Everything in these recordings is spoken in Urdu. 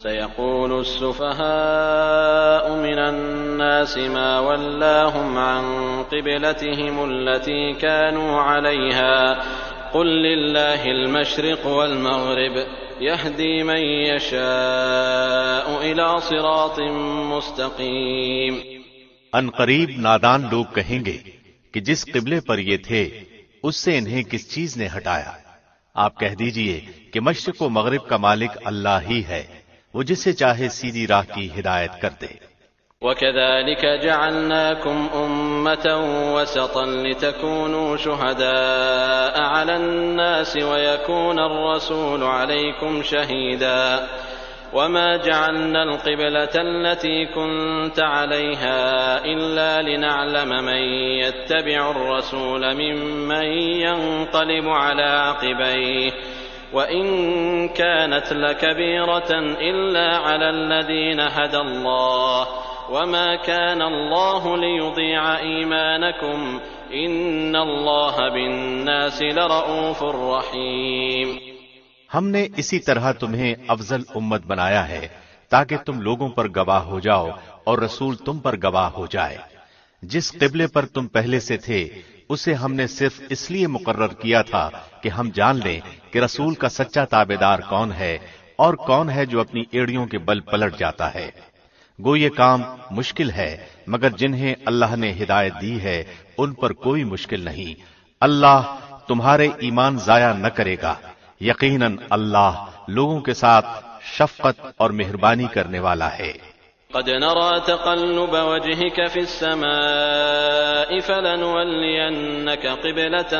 سيقول السفهاء من الناس ما ولاهم عن قبلتهم التي كانوا عليها قل لله المشرق والمغرب يهدي من يشاء إلى صراط مستقيم۔ ان قریب نادان لوگ کہیں گے کہ جس قبلے پر یہ تھے اس سے انہیں کس چیز نے ہٹایا؟ آپ کہہ دیجئے کہ مشرق و مغرب کا مالک اللہ ہی ہے، وہ جسے چاہے سیدھی راہ کی ہدایت کر دے۔ وَكَذَلِكَ جَعَلْنَاكُمْ أُمَّةً وَسَطًا لِتَكُونُوا شُهَدَاءَ عَلَى النَّاسِ وَيَكُونَ الرَّسُولُ عَلَيْكُمْ شَهِيدًا وَمَا جَعَلْنَا الْقِبْلَةَ الَّتِي كُنْتَ عَلَيْهَا إِلَّا لِنَعْلَمَ مَن يَتَّبِعُ الرَّسُولَ مِمَّن يَنقَلِبُ عَلَى عَقِبَيْهِ وَإِن كَانَتْ لَكَبِيرَةً إِلَّا عَلَى الَّذِينَ هَدَى اللَّهُ وَمَا كَانَ اللَّهُ لِيُضِيعَ إِيمَانَكُمْ إِنَّ اللَّهَ بِالنَّاسِ لَرَءُوفٌ رَحِيمٌ۔ ہم نے اسی طرح تمہیں افضل امت بنایا ہے تاکہ تم لوگوں پر گواہ ہو جاؤ اور رسول تم پر گواہ ہو جائے۔ جس قبلے پر تم پہلے سے تھے اسے ہم نے صرف اس لیے مقرر کیا تھا کہ ہم جان لیں کہ رسول کا سچا تابعدار کون ہے اور کون ہے جو اپنی ایڑیوں کے بل پلٹ جاتا ہے۔ گو یہ کام مشکل ہے مگر جنہیں اللہ نے ہدایت دی ہے ان پر کوئی مشکل نہیں۔ اللہ تمہارے ایمان ضائع نہ کرے گا، یقیناً اللہ لوگوں کے ساتھ شفقت اور مہربانی کرنے والا ہے۔ قد نرى تقلب وجهك في السماء فلنولينك قبلة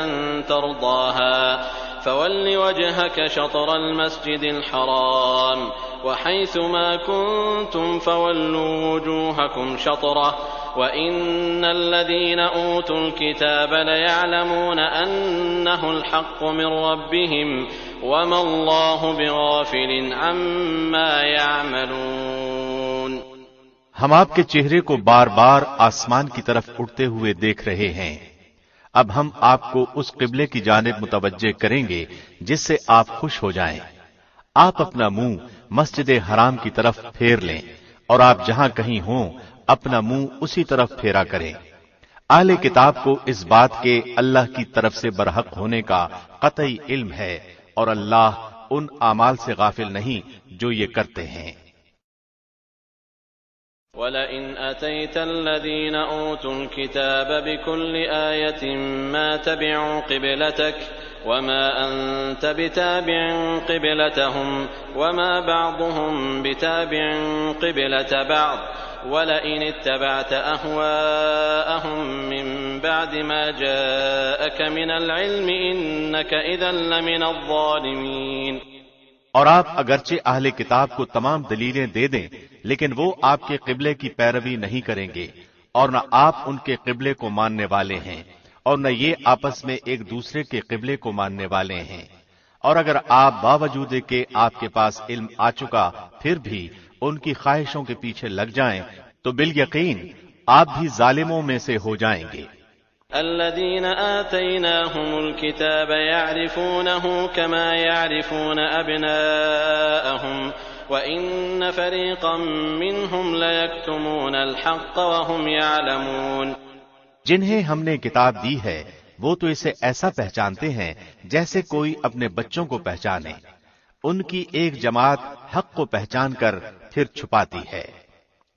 ترضاها فول وجهك شطر المسجد الحرام وحيث ما كنتم فولوا وجوهكم شطره وإن الذين أوتوا الكتاب ليعلمون أنه الحق من ربهم وما الله بغافل عما يعملون۔ ہم آپ کے چہرے کو بار بار آسمان کی طرف اٹھتے ہوئے دیکھ رہے ہیں، اب ہم آپ کو اس قبلے کی جانب متوجہ کریں گے جس سے آپ خوش ہو جائیں۔ آپ اپنا منہ مسجد حرام کی طرف پھیر لیں اور آپ جہاں کہیں ہوں اپنا منہ اسی طرف پھیرا کریں۔ اہل کتاب کو اس بات کے اللہ کی طرف سے برحق ہونے کا قطعی علم ہے اور اللہ ان اعمال سے غافل نہیں جو یہ کرتے ہیں۔ وَلَئِنْ أَتَيْتَ الَّذِينَ أُوتُوا الْكِتَابَ بِكُلِّ آيَةٍ مَا تَبِعُوا قِبْلَتَكَ وَمَا أَنْتَ بِتَابِعٍ قِبْلَتَهُمْ وَمَا بَعْضُهُمْ بِتَابِعٍ قِبْلَةَ بَعْضٍ وَلَئِنِ اتَّبَعْتَ أَهْوَاءَهُمْ مِنْ بَعْدِ مَا جَاءَكَ مِنَ الْعِلْمِ إِنَّكَ إِذًا لَمِنَ الظَّالِمِينَ۔ اور آپ اگرچہ اہل کتاب کو تمام دلیلیں دے دیں لیکن وہ آپ کے قبلے کی پیروی نہیں کریں گے اور نہ آپ ان کے قبلے کو ماننے والے ہیں اور نہ یہ آپس میں ایک دوسرے کے قبلے کو ماننے والے ہیں۔ اور اگر آپ باوجود کہ آپ کے پاس علم آ چکا پھر بھی ان کی خواہشوں کے پیچھے لگ جائیں تو بالیقین آپ بھی ظالموں میں سے ہو جائیں گے۔ الذين آتيناهم الكتاب يعرفونه كما يعرفون أبناءهم وإن فريقا منهم ليكتمون الحق وهم يعلمون۔ جنہیں ہم نے کتاب دی ہے وہ تو اسے ایسا پہچانتے ہیں جیسے کوئی اپنے بچوں کو پہچانے، ان کی ایک جماعت حق کو پہچان کر پھر چھپاتی ہے۔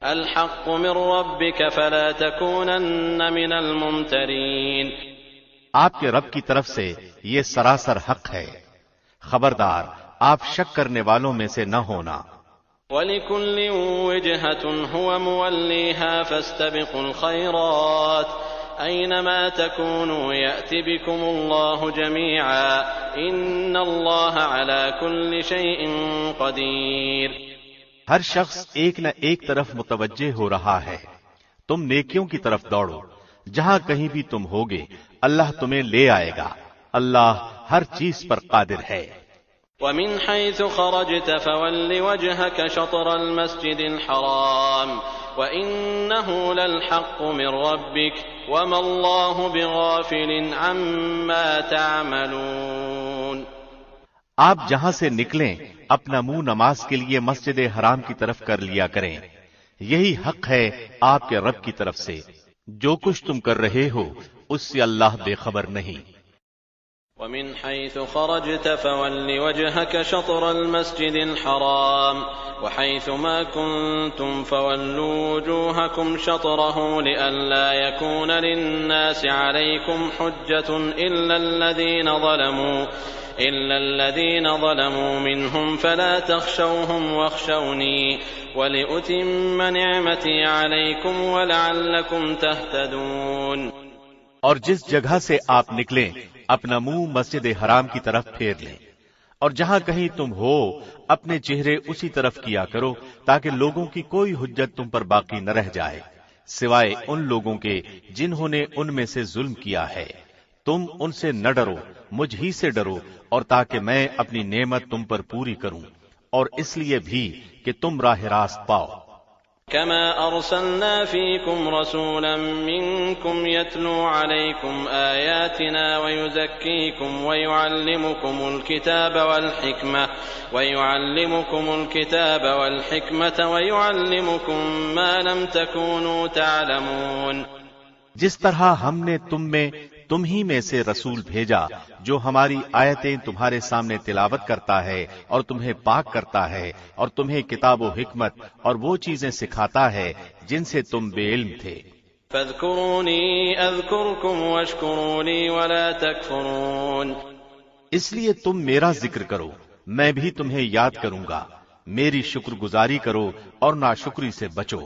الحق من ربك فلا تكونن من الممترين۔ آپ کے رب کی طرف سے یہ سراسر حق ہے، خبردار آپ شک کرنے والوں میں سے نہ ہونا۔ وَلِكُلٍّ وِجْهَةٌ هُوَ مُوَلِّيهَا فَاسْتَبِقُوا الْخَيْرَاتِ أَيْنَمَا تَكُونُوا يَأْتِ بِكُمُ اللَّهُ جَمِيعًا إِنَّ اللَّهَ عَلَى كُلِّ شَيْءٍ قَدِيرٌ۔ ہر شخص ایک نہ ایک طرف متوجہ ہو رہا ہے، تم نیکیوں کی طرف دوڑو، جہاں کہیں بھی تم ہوگے اللہ تمہیں لے آئے گا، اللہ ہر چیز پر قادر ہے۔ وَمِنْ حَيْثُ خَرَجْتَ فَوَلِّ وَجْهَكَ شَطْرَ الْمَسْجِدِ الْحَرَامِ وَإِنَّهُ لَلْحَقُّ مِنْ رَبِّكَ وَمَا اللَّهُ بِغَافِلٍ عَمَّا تَعْمَلُونَ۔ آپ جہاں سے نکلیں اپنا منہ نماز کے لیے مسجد حرام کی طرف کر لیا کریں، یہی حق ہے آپ کے رب کی طرف سے، جو کچھ تم کر رہے ہو اس سے اللہ بے خبر نہیں۔ ومن حيث خرجت فول وجهك شطر المسجد الحرام وحيث ما كنتم فولوا وجوهكم شطره لئلا يكون للناس عليكم حجة إلا الذين ظلموا منهم فلا تخشوهم واخشوني ولأتم نعمتي عليكم ولعلكم تهتدون۔ اور جس جگہ سے آپ نکلیں اپنا منہ مسجد حرام کی طرف پھیر لیں، اور جہاں کہیں تم ہو اپنے چہرے اسی طرف کیا کرو تاکہ لوگوں کی کوئی حجت تم پر باقی نہ رہ جائے سوائے ان لوگوں کے جنہوں نے ان میں سے ظلم کیا ہے۔ تم ان سے نہ ڈرو، مجھ ہی سے ڈرو، اور تاکہ میں اپنی نعمت تم پر پوری کروں، اور اس لیے بھی کہ تم راہ راست پاؤ۔ كما أرسلنا فيكم رسولا منكم يتلو عليكم آياتنا ويزكيكم ويعلمكم الكتاب والحكمة ويعلمكم ما لم تكونوا تعلمون۔ جس طرح ہم نے تم ہی میں سے رسول بھیجا جو ہماری آیتیں تمہارے سامنے تلاوت کرتا ہے اور تمہیں پاک کرتا ہے اور تمہیں کتاب و حکمت اور وہ چیزیں سکھاتا ہے جن سے تم بے علم تھے۔ فاذكروني اذكركم واشكروا لي ولا تكفرون۔ اس لیے تم میرا ذکر کرو، میں بھی تمہیں یاد کروں گا، میری شکر گزاری کرو اور ناشکری سے بچو۔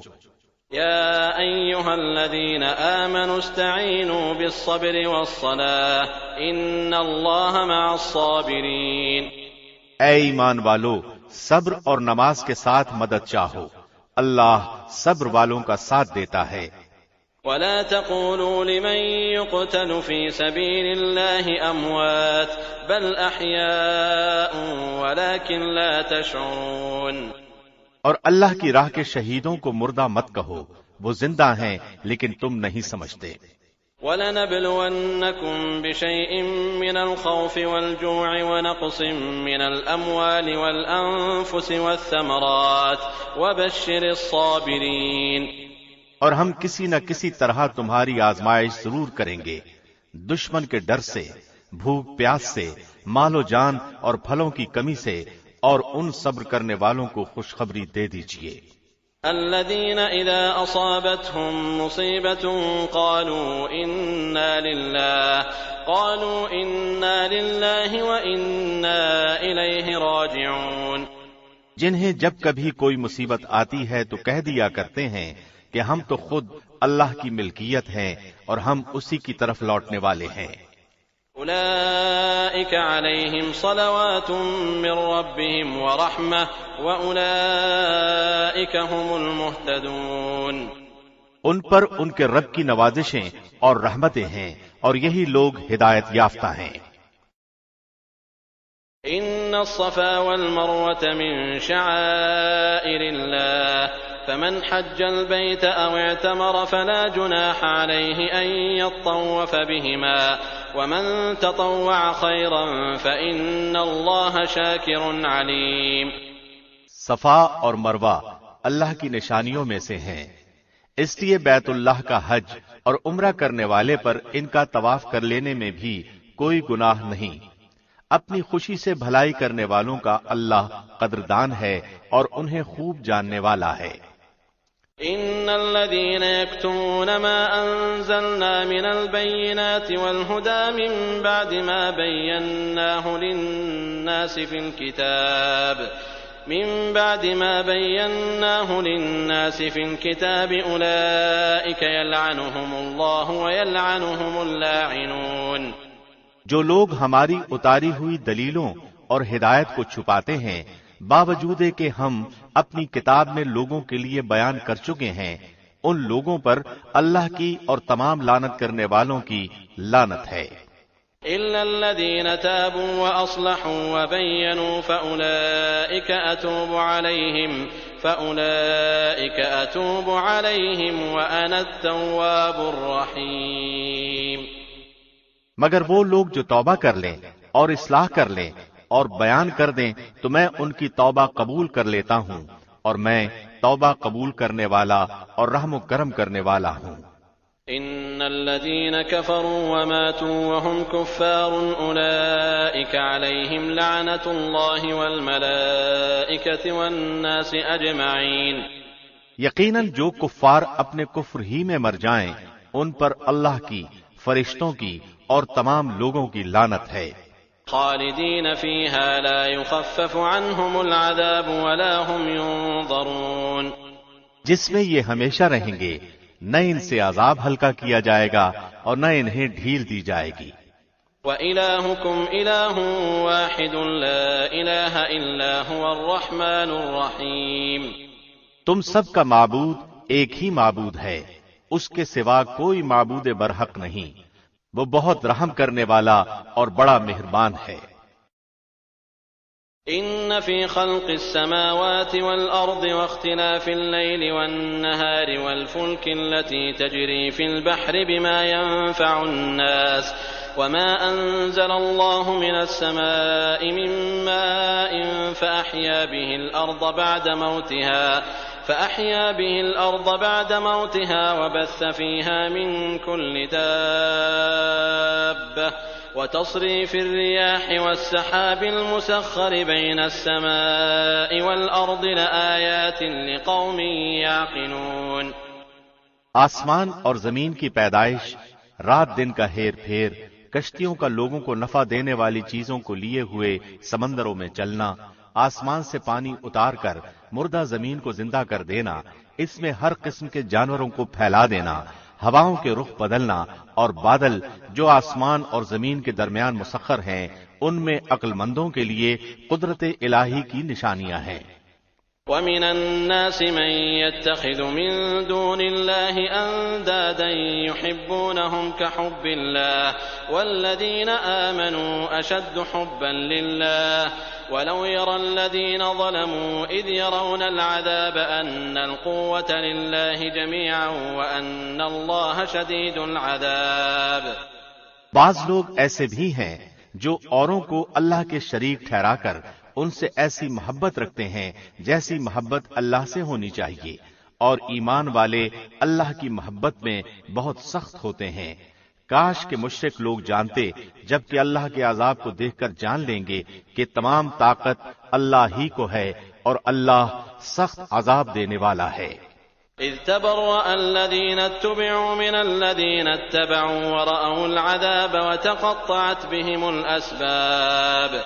يا أيها الذين آمنوا استعينوا بالصبر والصلاة إن الله مع الصابرين۔ اے ایمان والو، صبر اور نماز کے ساتھ مدد چاہو، اللہ صبر والوں کا ساتھ دیتا ہے۔ ولا تقولوا لمن يقتل في سبيل الله أموات بل أحياء ولكن لا تشعرون۔ اور اللہ کی راہ کے شہیدوں کو مردہ مت کہو، وہ زندہ ہیں لیکن تم نہیں سمجھتے۔ وَلَنَبْلُوَنَّكُمْ بِشَيْءٍ مِّنَ الْخَوْفِ وَالْجُوعِ وَنَقْصٍ مِّنَ الْأَمْوَالِ وَالْأَنفُسِ وَالثَّمَرَاتِ وَبَشِّرِ الصَّابِرِينَ۔ اور ہم کسی نہ کسی طرح تمہاری آزمائش ضرور کریں گے، دشمن کے ڈر سے، بھوک پیاس سے، مال و جان اور پھلوں کی کمی سے، اور ان صبر کرنے والوں کو خوشخبری دے دیجئے۔ الذين إذا أصابتهم مصيبة قالوا إنا لله وإنا إليه راجعون۔ جنہیں جب کبھی کوئی مصیبت آتی ہے تو کہہ دیا کرتے ہیں کہ ہم تو خود اللہ کی ملکیت ہیں اور ہم اسی کی طرف لوٹنے والے ہیں۔ أولئك عليهم صلوات من ربهم ورحمة وأولئك هم المهتدون۔ ان پر ان کے رب کی نوازشیں اور رحمتیں ہیں اور یہی لوگ ہدایت یافتہ ہیں۔ إن الصفا والمروة من شعائر الله فمن حج البيت أو اعتمر فلا جناح عليه أن يطوف بهما ومن تطوع خيرا فإن الله شاكر عليم۔ صفا اور مروہ اللہ کی نشانیوں میں سے ہیں، اس لیے بیت اللہ کا حج اور عمرہ کرنے والے پر ان کا طواف کر لینے میں بھی کوئی گناہ نہیں۔ اپنی خوشی سے بھلائی کرنے والوں کا اللہ قدردان ہے اور انہیں خوب جاننے والا ہے۔ ان الذين يكتمون ما انزلنا من البينات والهدى من بعد ما بيناه للناس في الكتاب اولئك يلعنهم الله ويلعنهم اللاعنون۔ جو لوگ ہماری اتاری ہوئی دلیلوں اور ہدایت کو چھپاتے ہیں باوجود کہ ہم اپنی کتاب میں لوگوں کے لیے بیان کر چکے ہیں، ان لوگوں پر اللہ کی اور تمام لعنت کرنے والوں کی لعنت ہے۔ إلا الذين تابوا وأصلحوا وبينوا فأولئك أتوب عليهم وأنا التواب الرحيم۔ مگر وہ لوگ جو توبہ کر لیں اور اصلاح کر لیں اور بیان کر دیں تو میں ان کی توبہ قبول کر لیتا ہوں، اور میں توبہ قبول کرنے والا اور رحم و کرم کرنے والا ہوں۔ ان الذين كفروا وماتوا وهم كفار اولئك عليهم لعنة الله والملائكة والناس اجمعين۔ یقیناً جو کفار اپنے کفر ہی میں مر جائیں ان پر اللہ کی، فرشتوں کی اور تمام لوگوں کی لعنت ہے۔ خالدين فيها لا يخفف عنهم العذاب ولا هم ينظرون۔ جس میں یہ ہمیشہ رہیں گے، نہ ان سے عذاب ہلکا کیا جائے گا اور نہ انہیں ڈھیل دی جائے گی۔ وَإِلَٰهُكُمْ إِلَٰهٌ وَاحِدٌ لَا إِلَٰهَ إِلَّا هُوَ الرَّحْمَٰنُ الرَّحِيمُ۔ تم سب کا معبود ایک ہی معبود ہے، اس کے سوا کوئی معبود برحق نہیں، وہ بہت رحم کرنے والا اور بڑا مہربان ہے۔ إن في خلق السماوات والأرض واختلاف الليل والنهار والفلك التي تجري في البحر بما ينفع الناس وما أنزل الله من السماء من ماء فأحيا به الأرض بعد موتها وبث فيها من كل دابة وتصريف الرياح والسحاب المسخر بين السماء والأرض لآيات لقوم يعقلون۔ آسمان اور زمین کی پیدائش، رات دن کا ہیر پھیر، کشتیوں کا لوگوں کو نفع دینے والی چیزوں کو لیے ہوئے سمندروں میں چلنا، آسمان سے پانی اتار کر مردہ زمین کو زندہ کر دینا، اس میں ہر قسم کے جانوروں کو پھیلا دینا، ہواؤں کے رخ بدلنا اور بادل جو آسمان اور زمین کے درمیان مسخر ہیں، ان میں عقل مندوں کے لیے قدرت الہی کی نشانیاں ہیں۔ وَمِنَ النَّاسِ مَن يَتَّخِذُ مِن دُونِ اللَّهِ أَندَادًا يُحِبُّونَهُمْ كَحُبِّ اللَّهِ وَالَّذِينَ آمَنُوا أَشَدُّ حُبًّا لِّلَّهِ وَلَوْ يَرَى الَّذِينَ ظَلَمُوا إِذْ يَرَوْنَ الْعَذَابَ أَنَّ الْقُوَّةَ لِلَّهِ جَمِيعًا وَأَنَّ اللَّهَ شَدِيدُ الْعَذَابِ۔ بعض لوگ ایسے بھی ہیں جو اوروں کو اللہ کے شریک ٹھہرا کر ان سے ایسی محبت رکھتے ہیں جیسی محبت اللہ سے ہونی چاہیے، اور ایمان والے اللہ کی محبت میں بہت سخت ہوتے ہیں۔ کاش کہ مشرک لوگ جانتے، جبکہ اللہ کے عذاب کو دیکھ کر جان لیں گے کہ تمام طاقت اللہ ہی کو ہے اور اللہ سخت عذاب دینے والا ہے۔ اذ تبرأ الذين اتبعوا من الذين اتبعوا ورأوا العذاب وتقطعت بهم الأسباب۔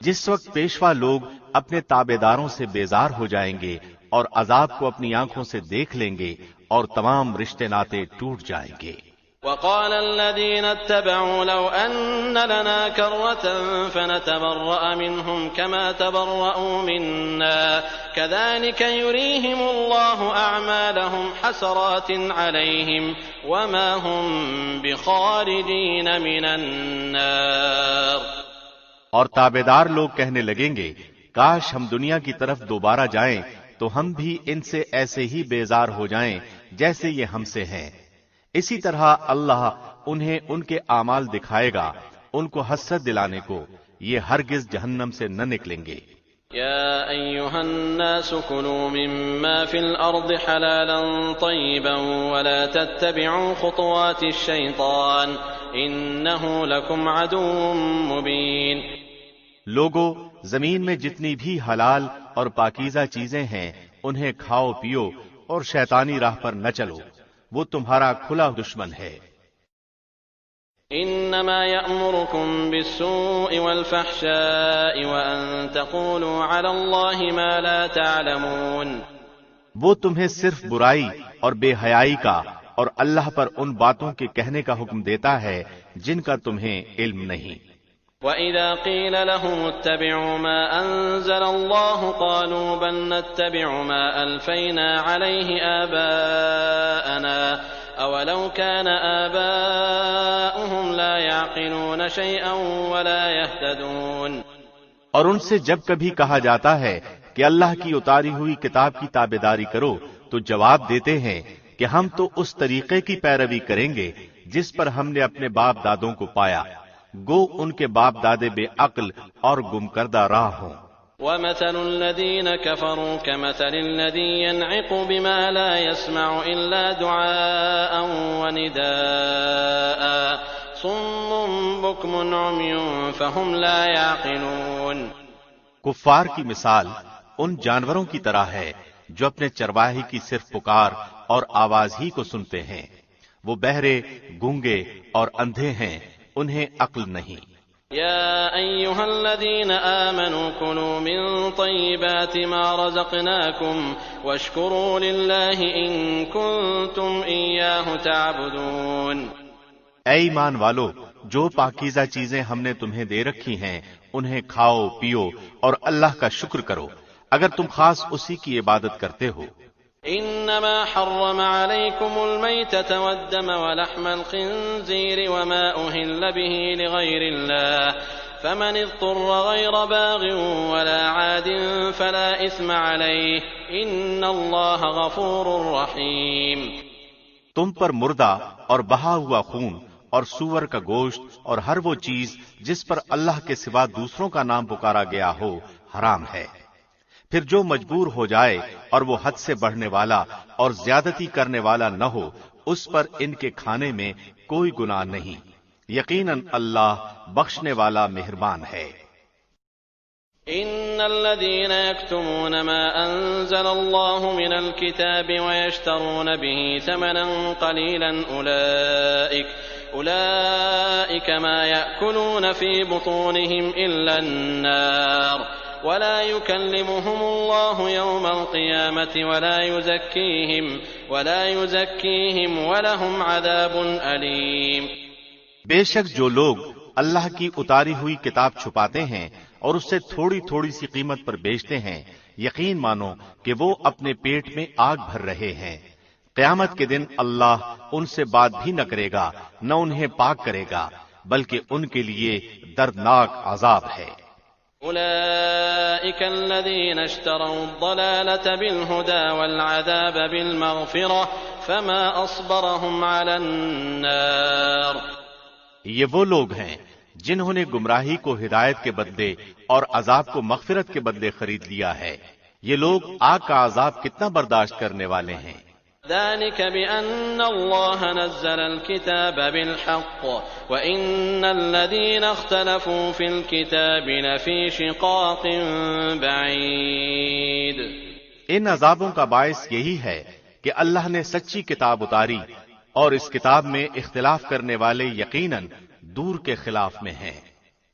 جس وقت پیشوا لوگ اپنے تابعداروں سے بیزار ہو جائیں گے اور عذاب کو اپنی آنکھوں سے دیکھ لیں گے اور تمام رشتے ناطے ٹوٹ جائیں گے۔ وقال الذين اتبعوا لو أن لنا كرة فنتبرأ منهم كما تبرأوا منا كذلك يريهم الله أعمالهم حسرات عليهم وما هم بخارجين من النار۔ اور تابعدار لوگ کہنے لگیں گے، کاش ہم دنیا کی طرف دوبارہ جائیں تو ہم بھی ان سے ایسے ہی بیزار ہو جائیں جیسے یہ ہم سے ہیں۔ اسی طرح اللہ انہیں ان کے اعمال دکھائے گا، ان کو حسرت دلانے کو، یہ ہرگز جہنم سے نہ نکلیں گے۔ يا أيها الناس كلوا مما في الأرض حلالا طيبا ولا تتبعوا خطوات الشيطان إنه لكم عدو مبين۔ لوگو، زمین میں جتنی بھی حلال اور پاکیزہ چیزیں ہیں انہیں کھاؤ پیو اور شیطانی راہ پر نہ چلو، وہ تمہارا کھلا دشمن ہے۔ انما يأمركم بالسوء والفحشاء وان تقولوا على الله ما لا تعلمون۔ وہ تمہیں صرف برائی اور بے حیائی کا اور اللہ پر ان باتوں کے کہنے کا حکم دیتا ہے جن کا تمہیں علم نہیں۔ وَإِذَا قِيلَ لَهُمُ اتَّبِعُوا مَا أَنزَلَ اللَّهُ قَالُوا بَلْ نَتَّبِعُ مَا أَلْفَيْنَا عَلَيْهِ آبَاءَنَا أَوَلَوْ كَانَ آبَاؤُهُمْ لَا يَعْقِلُونَ شَيْئًا وَلَا يَهْتَدُونَ۔ اور ان سے جب کبھی کہا جاتا ہے کہ اللہ کی اتاری ہوئی کتاب کی تابعداری کرو تو جواب دیتے ہیں کہ ہم تو اس طریقے کی پیروی کریں گے جس پر ہم نے اپنے باپ دادوں کو پایا، گو ان کے باپ دادے بے عقل اور گم کردہ راہ ہوں۔ وَمَثَلُ الَّذِينَ كَفَرُوا كَمَثَلِ الَّذِي يَنْعِقُ بِمَا لَا يَسْمَعُ إِلَّا دُعَاءً وَنِدَاءً صُمٌّ بُكْمٌ عُمْيٌ فَهُمْ لَا يَعْقِلُونَ۔ کفار کی مثال ان جانوروں کی طرح ہے جو اپنے چرواہے کی صرف پکار اور آواز ہی کو سنتے ہیں، وہ بہرے، گونگے اور اندھے ہیں، انہیں عقل نہیں۔ يا أيها الذين آمنوا كلوا من طيبات ما رزقناكم واشكروا لله إن كنتم إياه تعبدون۔ اے ایمان والو، جو پاکیزہ چیزیں ہم نے تمہیں دے رکھی ہیں انہیں کھاؤ پیو اور اللہ کا شکر کرو اگر تم خاص اسی کی عبادت کرتے ہو۔ إنما حرم عليكم الميتة والدم ولحم الخنزير وما أهل به لغير الله فمن اضطر غير باغ ولا عاد فلا إثم عليه إن الله غفور رحيم۔ تم پر مردہ اور بہا ہوا خون اور سور کا گوشت اور ہر وہ چیز جس پر اللہ کے سوا دوسروں کا نام پکارا گیا ہو حرام ہے، پھر جو مجبور ہو جائے اور وہ حد سے بڑھنے والا اور زیادتی کرنے والا نہ ہو اس پر ان کے کھانے میں کوئی گناہ نہیں، یقیناً اللہ بخشنے والا مہربان ہے۔ إن الذين يكتمون ما أنزل الله من الكتاب ويشترون به ثمنا قليلا أولئك ما يأكلون في بطونهم إلا النار ولا يكلمهم الله يوم القيامة ولا يزكيهم ولهم عذاب أليم۔ بے شک جو لوگ اللہ کی اتاری ہوئی کتاب چھپاتے ہیں اور اس سے تھوڑی تھوڑی سی قیمت پر بیچتے ہیں، یقین مانو کہ وہ اپنے پیٹ میں آگ بھر رہے ہیں، قیامت کے دن اللہ ان سے بات بھی نہ کرے گا نہ انہیں پاک کرے گا، بلکہ ان کے لیے دردناک عذاب ہے۔ أولئك الذين اشتروا الضلالة بالهدى والعذاب بالمغفرة فما أصبرهم على النار۔ یہ وہ لوگ ہیں جنہوں نے گمراہی کو ہدایت کے بدلے اور عذاب کو مغفرت کے بدلے خرید لیا ہے، یہ لوگ آگ کا عذاب کتنا برداشت کرنے والے ہیں۔ ذلك بأن الله نزل الكتاب بالحق وإن الذين اختلفوا في الكتاب لفي شقاق بعيد۔ ان عذابوں کا باعث یہی ہے کہ اللہ نے سچی کتاب اتاری اور اس کتاب میں اختلاف کرنے والے یقیناً دور کے خلاف میں ہیں۔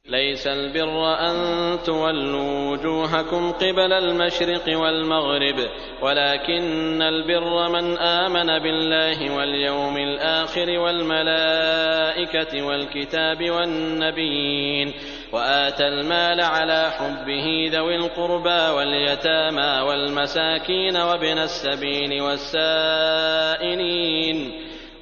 ليس البر أن تولوا وجوهكم قبل المشرق والمغرب ولكن البر من آمن بالله واليوم الآخر والملائكة والكتاب والنبيين وآتى المال على حبه ذوي القربى واليتامى والمساكين وابن السبيل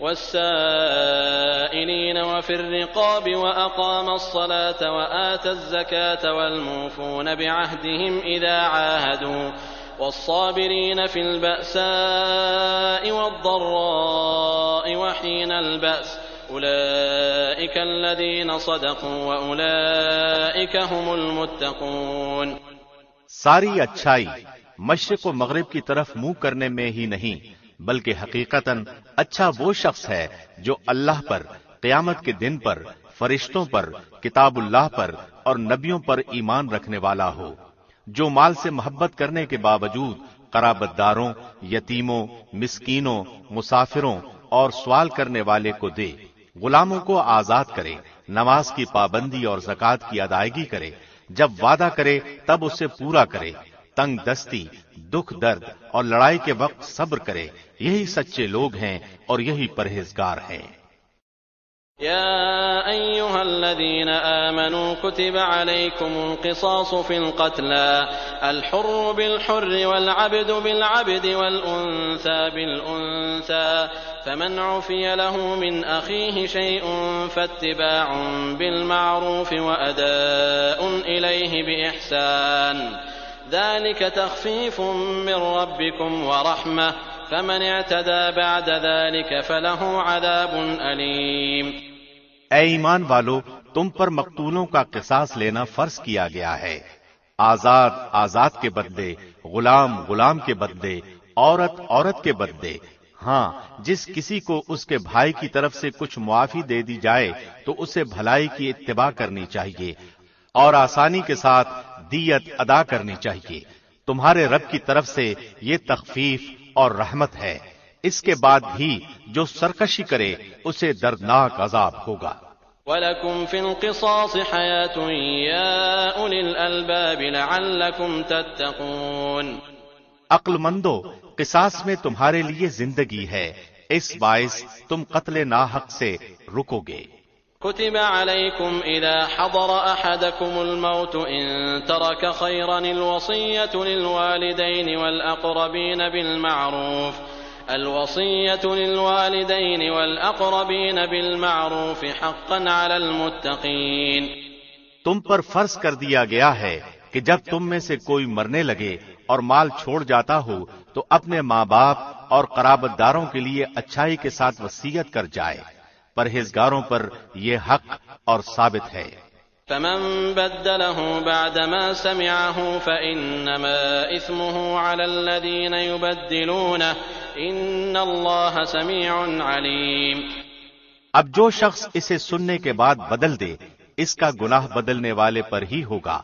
والسائلين وفي الرقاب وأقام الصلاة وآتى الزكاة والموفون بعهدهم إذا عاهدوا والصابرين في البأساء والضراء وحين البأس أولئك الذين صدقوا وأولئك هم المتقون۔ ساری اچھائی مشرق و مغرب کی طرف منہ کرنے میں ہی نہیں بلکہ حقیقتاً اچھا وہ شخص ہے جو اللہ پر، قیامت کے دن پر، فرشتوں پر، کتاب اللہ پر اور نبیوں پر ایمان رکھنے والا ہو، جو مال سے محبت کرنے کے باوجود قرابت داروں، یتیموں، مسکینوں، مسافروں اور سوال کرنے والے کو دے، غلاموں کو آزاد کرے، نماز کی پابندی اور زکوٰۃ کی ادائیگی کرے، جب وعدہ کرے تب اسے پورا کرے، تنگ دستی، دکھ درد اور لڑائی کے وقت صبر کرے، یہی سچے لوگ ہیں اور یہی پرہیزگار ہیں۔ يا أيها الذين آمنوا كتب عليكم القصاص في القتلى الحر بالحر والعبد بالعبد والأنثى بالأنثى فمن عفي له من أخيه شيء فاتباع بالمعروف وأداء إليه بإحسان ذلك تخفيف من ربكم ورحمة فمن اعتدى بعد ذلك فله عذاب أليم۔ اے ایمان والو، تم پر مقتولوں کا قصاص لینا فرض کیا گیا ہے، آزاد کے بدلے، غلام کے بدلے، عورت کے بدلے۔ ہاں، جس کسی کو اس کے بھائی کی طرف سے کچھ معافی دے دی جائے تو اسے بھلائی کی اتباع کرنی چاہیے اور آسانی کے ساتھ دیت ادا کرنی چاہیے۔ تمہارے رب کی طرف سے یہ تخفیف اور رحمت ہے۔ اس کے بعد بھی جو سرکشی کرے اسے دردناک عذاب ہوگا۔ وَلَكُمْ فِي الْقِصَاصِ حَيَاةٌ يَا أُولِي الْأَلْبَابِ لَعَلَّكُمْ تَتَّقُونَ۔ عقل مندو، قصاص میں تمہارے لیے زندگی ہے، اس باعث تم قتل ناحق سے رکو گے۔ كتب عليكم إذا حضر أحدكم الموت إن ترك خيرا الوصية للوالدين والأقربين بالمعروف حقا على المتقين۔ تم پر فرض کر دیا گیا ہے کہ جب تم میں سے کوئی مرنے لگے اور مال چھوڑ جاتا ہو تو اپنے ماں باپ اور قرابت داروں کے لیے اچھائی کے ساتھ وصیت کر جائے، پرہیزگاروں پر یہ حق اور ثابت ہے۔ فمن بدله بعدما سمعه فإنما إثمه على الذين يبدلونه إن الله سميع عليم۔ اب جو شخص اسے سننے کے بعد بدل دے اس کا گناہ بدلنے والے پر ہی ہوگا،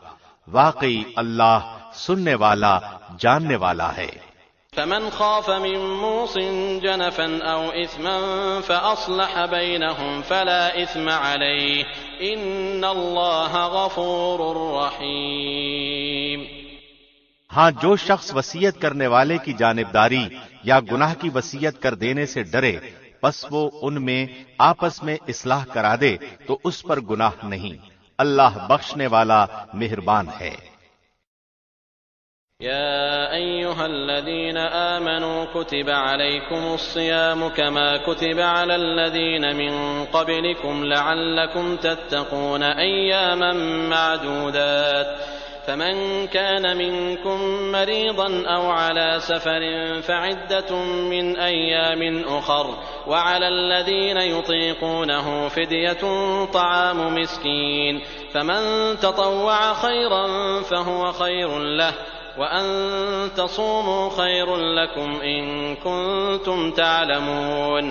واقعی اللہ سننے والا جاننے والا ہے۔ فمن خاف من موص جنفا أو إثما فأصلح بينهم فلا إثم عليه إن الله غفور رحيم۔ ہاں، جو شخص وصیت کرنے والے کی جانبداری یا گناہ کی وصیت کر دینے سے ڈرے پس وہ ان میں آپس میں اصلاح کرا دے تو اس پر گناہ نہیں، اللہ بخشنے والا مہربان ہے۔ يا أيها الذين آمنوا كتب عليكم الصيام كما كتب على الذين من قبلكم لعلكم تتقون أياما معدودات فمن كان منكم مريضا أو على سفر فعدة من أيام أخر وعلى الذين يطيقونه فدية طعام مسكين فمن تطوع خيرا فهو خير له وَأَن تَصُومُوا خَيْرٌ لَكُمْ إِن كُنتُمْ تَعْلَمُونَ۔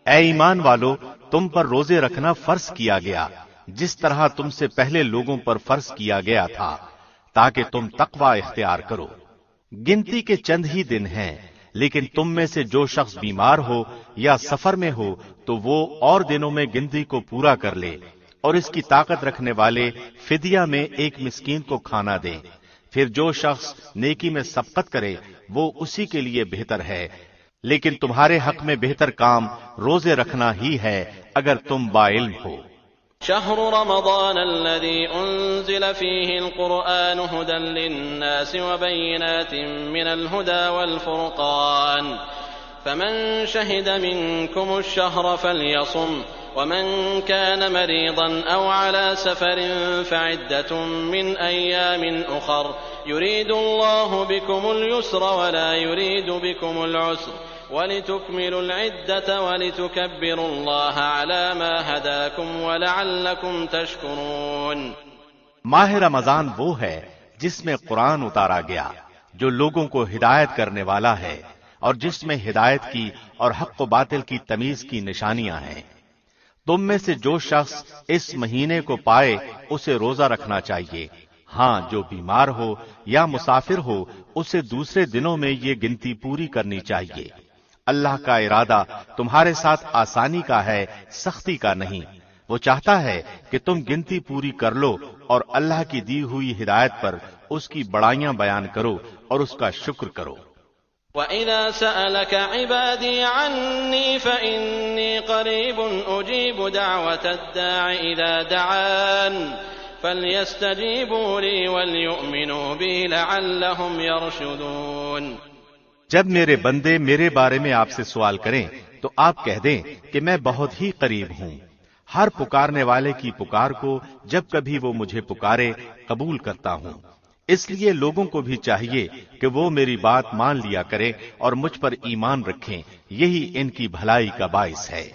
اے ایمان والو، تم پر روزے رکھنا فرض کیا گیا جس طرح تم سے پہلے لوگوں پر فرض کیا گیا تھا تاکہ تم تقوی اختیار کرو۔ گنتی کے چند ہی دن ہیں، لیکن تم میں سے جو شخص بیمار ہو یا سفر میں ہو تو وہ اور دنوں میں گنتی کو پورا کر لے، اور اس کی طاقت رکھنے والے فدیہ میں ایک مسکین کو کھانا دیں۔ پھر جو شخص نیکی میں سبقت کرے وہ اسی کے لیے بہتر ہے، لیکن تمہارے حق میں بہتر کام روزے رکھنا ہی ہے اگر تم باعلم ہو۔ شهر رمضان الذي أنزل فيه القرآن هدى للناس وبينات من الهدى والفرقان فمن شهد منكم الشهر فليصم ومن كان مريضا أو على سفر فعدة من أيام أخر يريد الله بكم اليسر ولا يريد بكم العسر ولتكملوا العدة ولتكبروا الله على ما هداكم ولعلكم تشكرون۔ ماہ رمضان وہ ہے جس میں قرآن اتارا گیا جو لوگوں کو ہدایت کرنے والا ہے اور جس میں ہدایت کی اور حق و باطل کی تمیز کی نشانیاں ہیں۔ تم میں سے جو شخص اس مہینے کو پائے اسے روزہ رکھنا چاہیے، ہاں جو بیمار ہو یا مسافر ہو اسے دوسرے دنوں میں یہ گنتی پوری کرنی چاہیے۔ اللہ کا ارادہ تمہارے ساتھ آسانی کا ہے، سختی کا نہیں۔ وہ چاہتا ہے کہ تم گنتی پوری کر لو اور اللہ کی دی ہوئی ہدایت پر اس کی بڑائیاں بیان کرو اور اس کا شکر کرو۔ وَإِذَا سَأَلَكَ عِبَادِي عَنِّي فَإِنِّي قَرِيبٌ أُجِيبُ دَعْوَةَ الدَّاعِ إِذَا دَعَانِ فَلْيَسْتَجِيبُوا لِي وَلْيُؤْمِنُوا بِي لَعَلَّهُمْ يَرْشُدُونَ۔ جب میرے بندے میرے بارے میں آپ سے سوال کریں تو آپ کہہ دیں کہ میں بہت ہی قریب ہوں، ہر پکارنے والے کی پکار کو جب کبھی وہ مجھے پکارے قبول کرتا ہوں۔ اس لیے لوگوں کو بھی چاہیے کہ وہ میری بات مان لیا کریں اور مجھ پر ایمان رکھیں، یہی ان کی بھلائی کا باعث ہے۔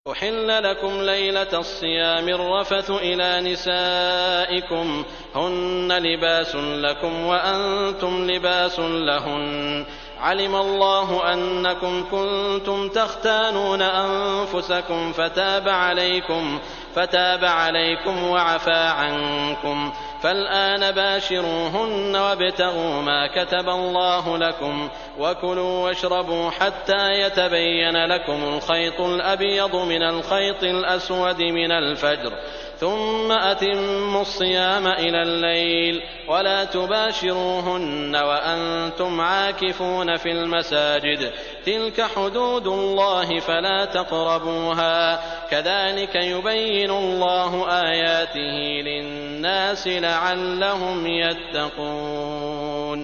أحل لكم ليلة الصيام الرفث إلى نسائكم هن لباس لكم وأنتم لباس لهن علم الله أنكم كنتم تختانون أنفسكم فتاب عليكم وعفى عنكم فالآن باشروهن وابتغوا ما كتب الله لكم وكلوا واشربوا حتى يتبين لكم الخيط الأبيض من الخيط الأسود من الفجر ثم أتموا الصيام إلى الليل ولا تباشروهن وأنتم عاكفون في المساجد تلك حدود الله فلا تقربوها كذلك يبين الله آياته للناس لعلهم يتقون۔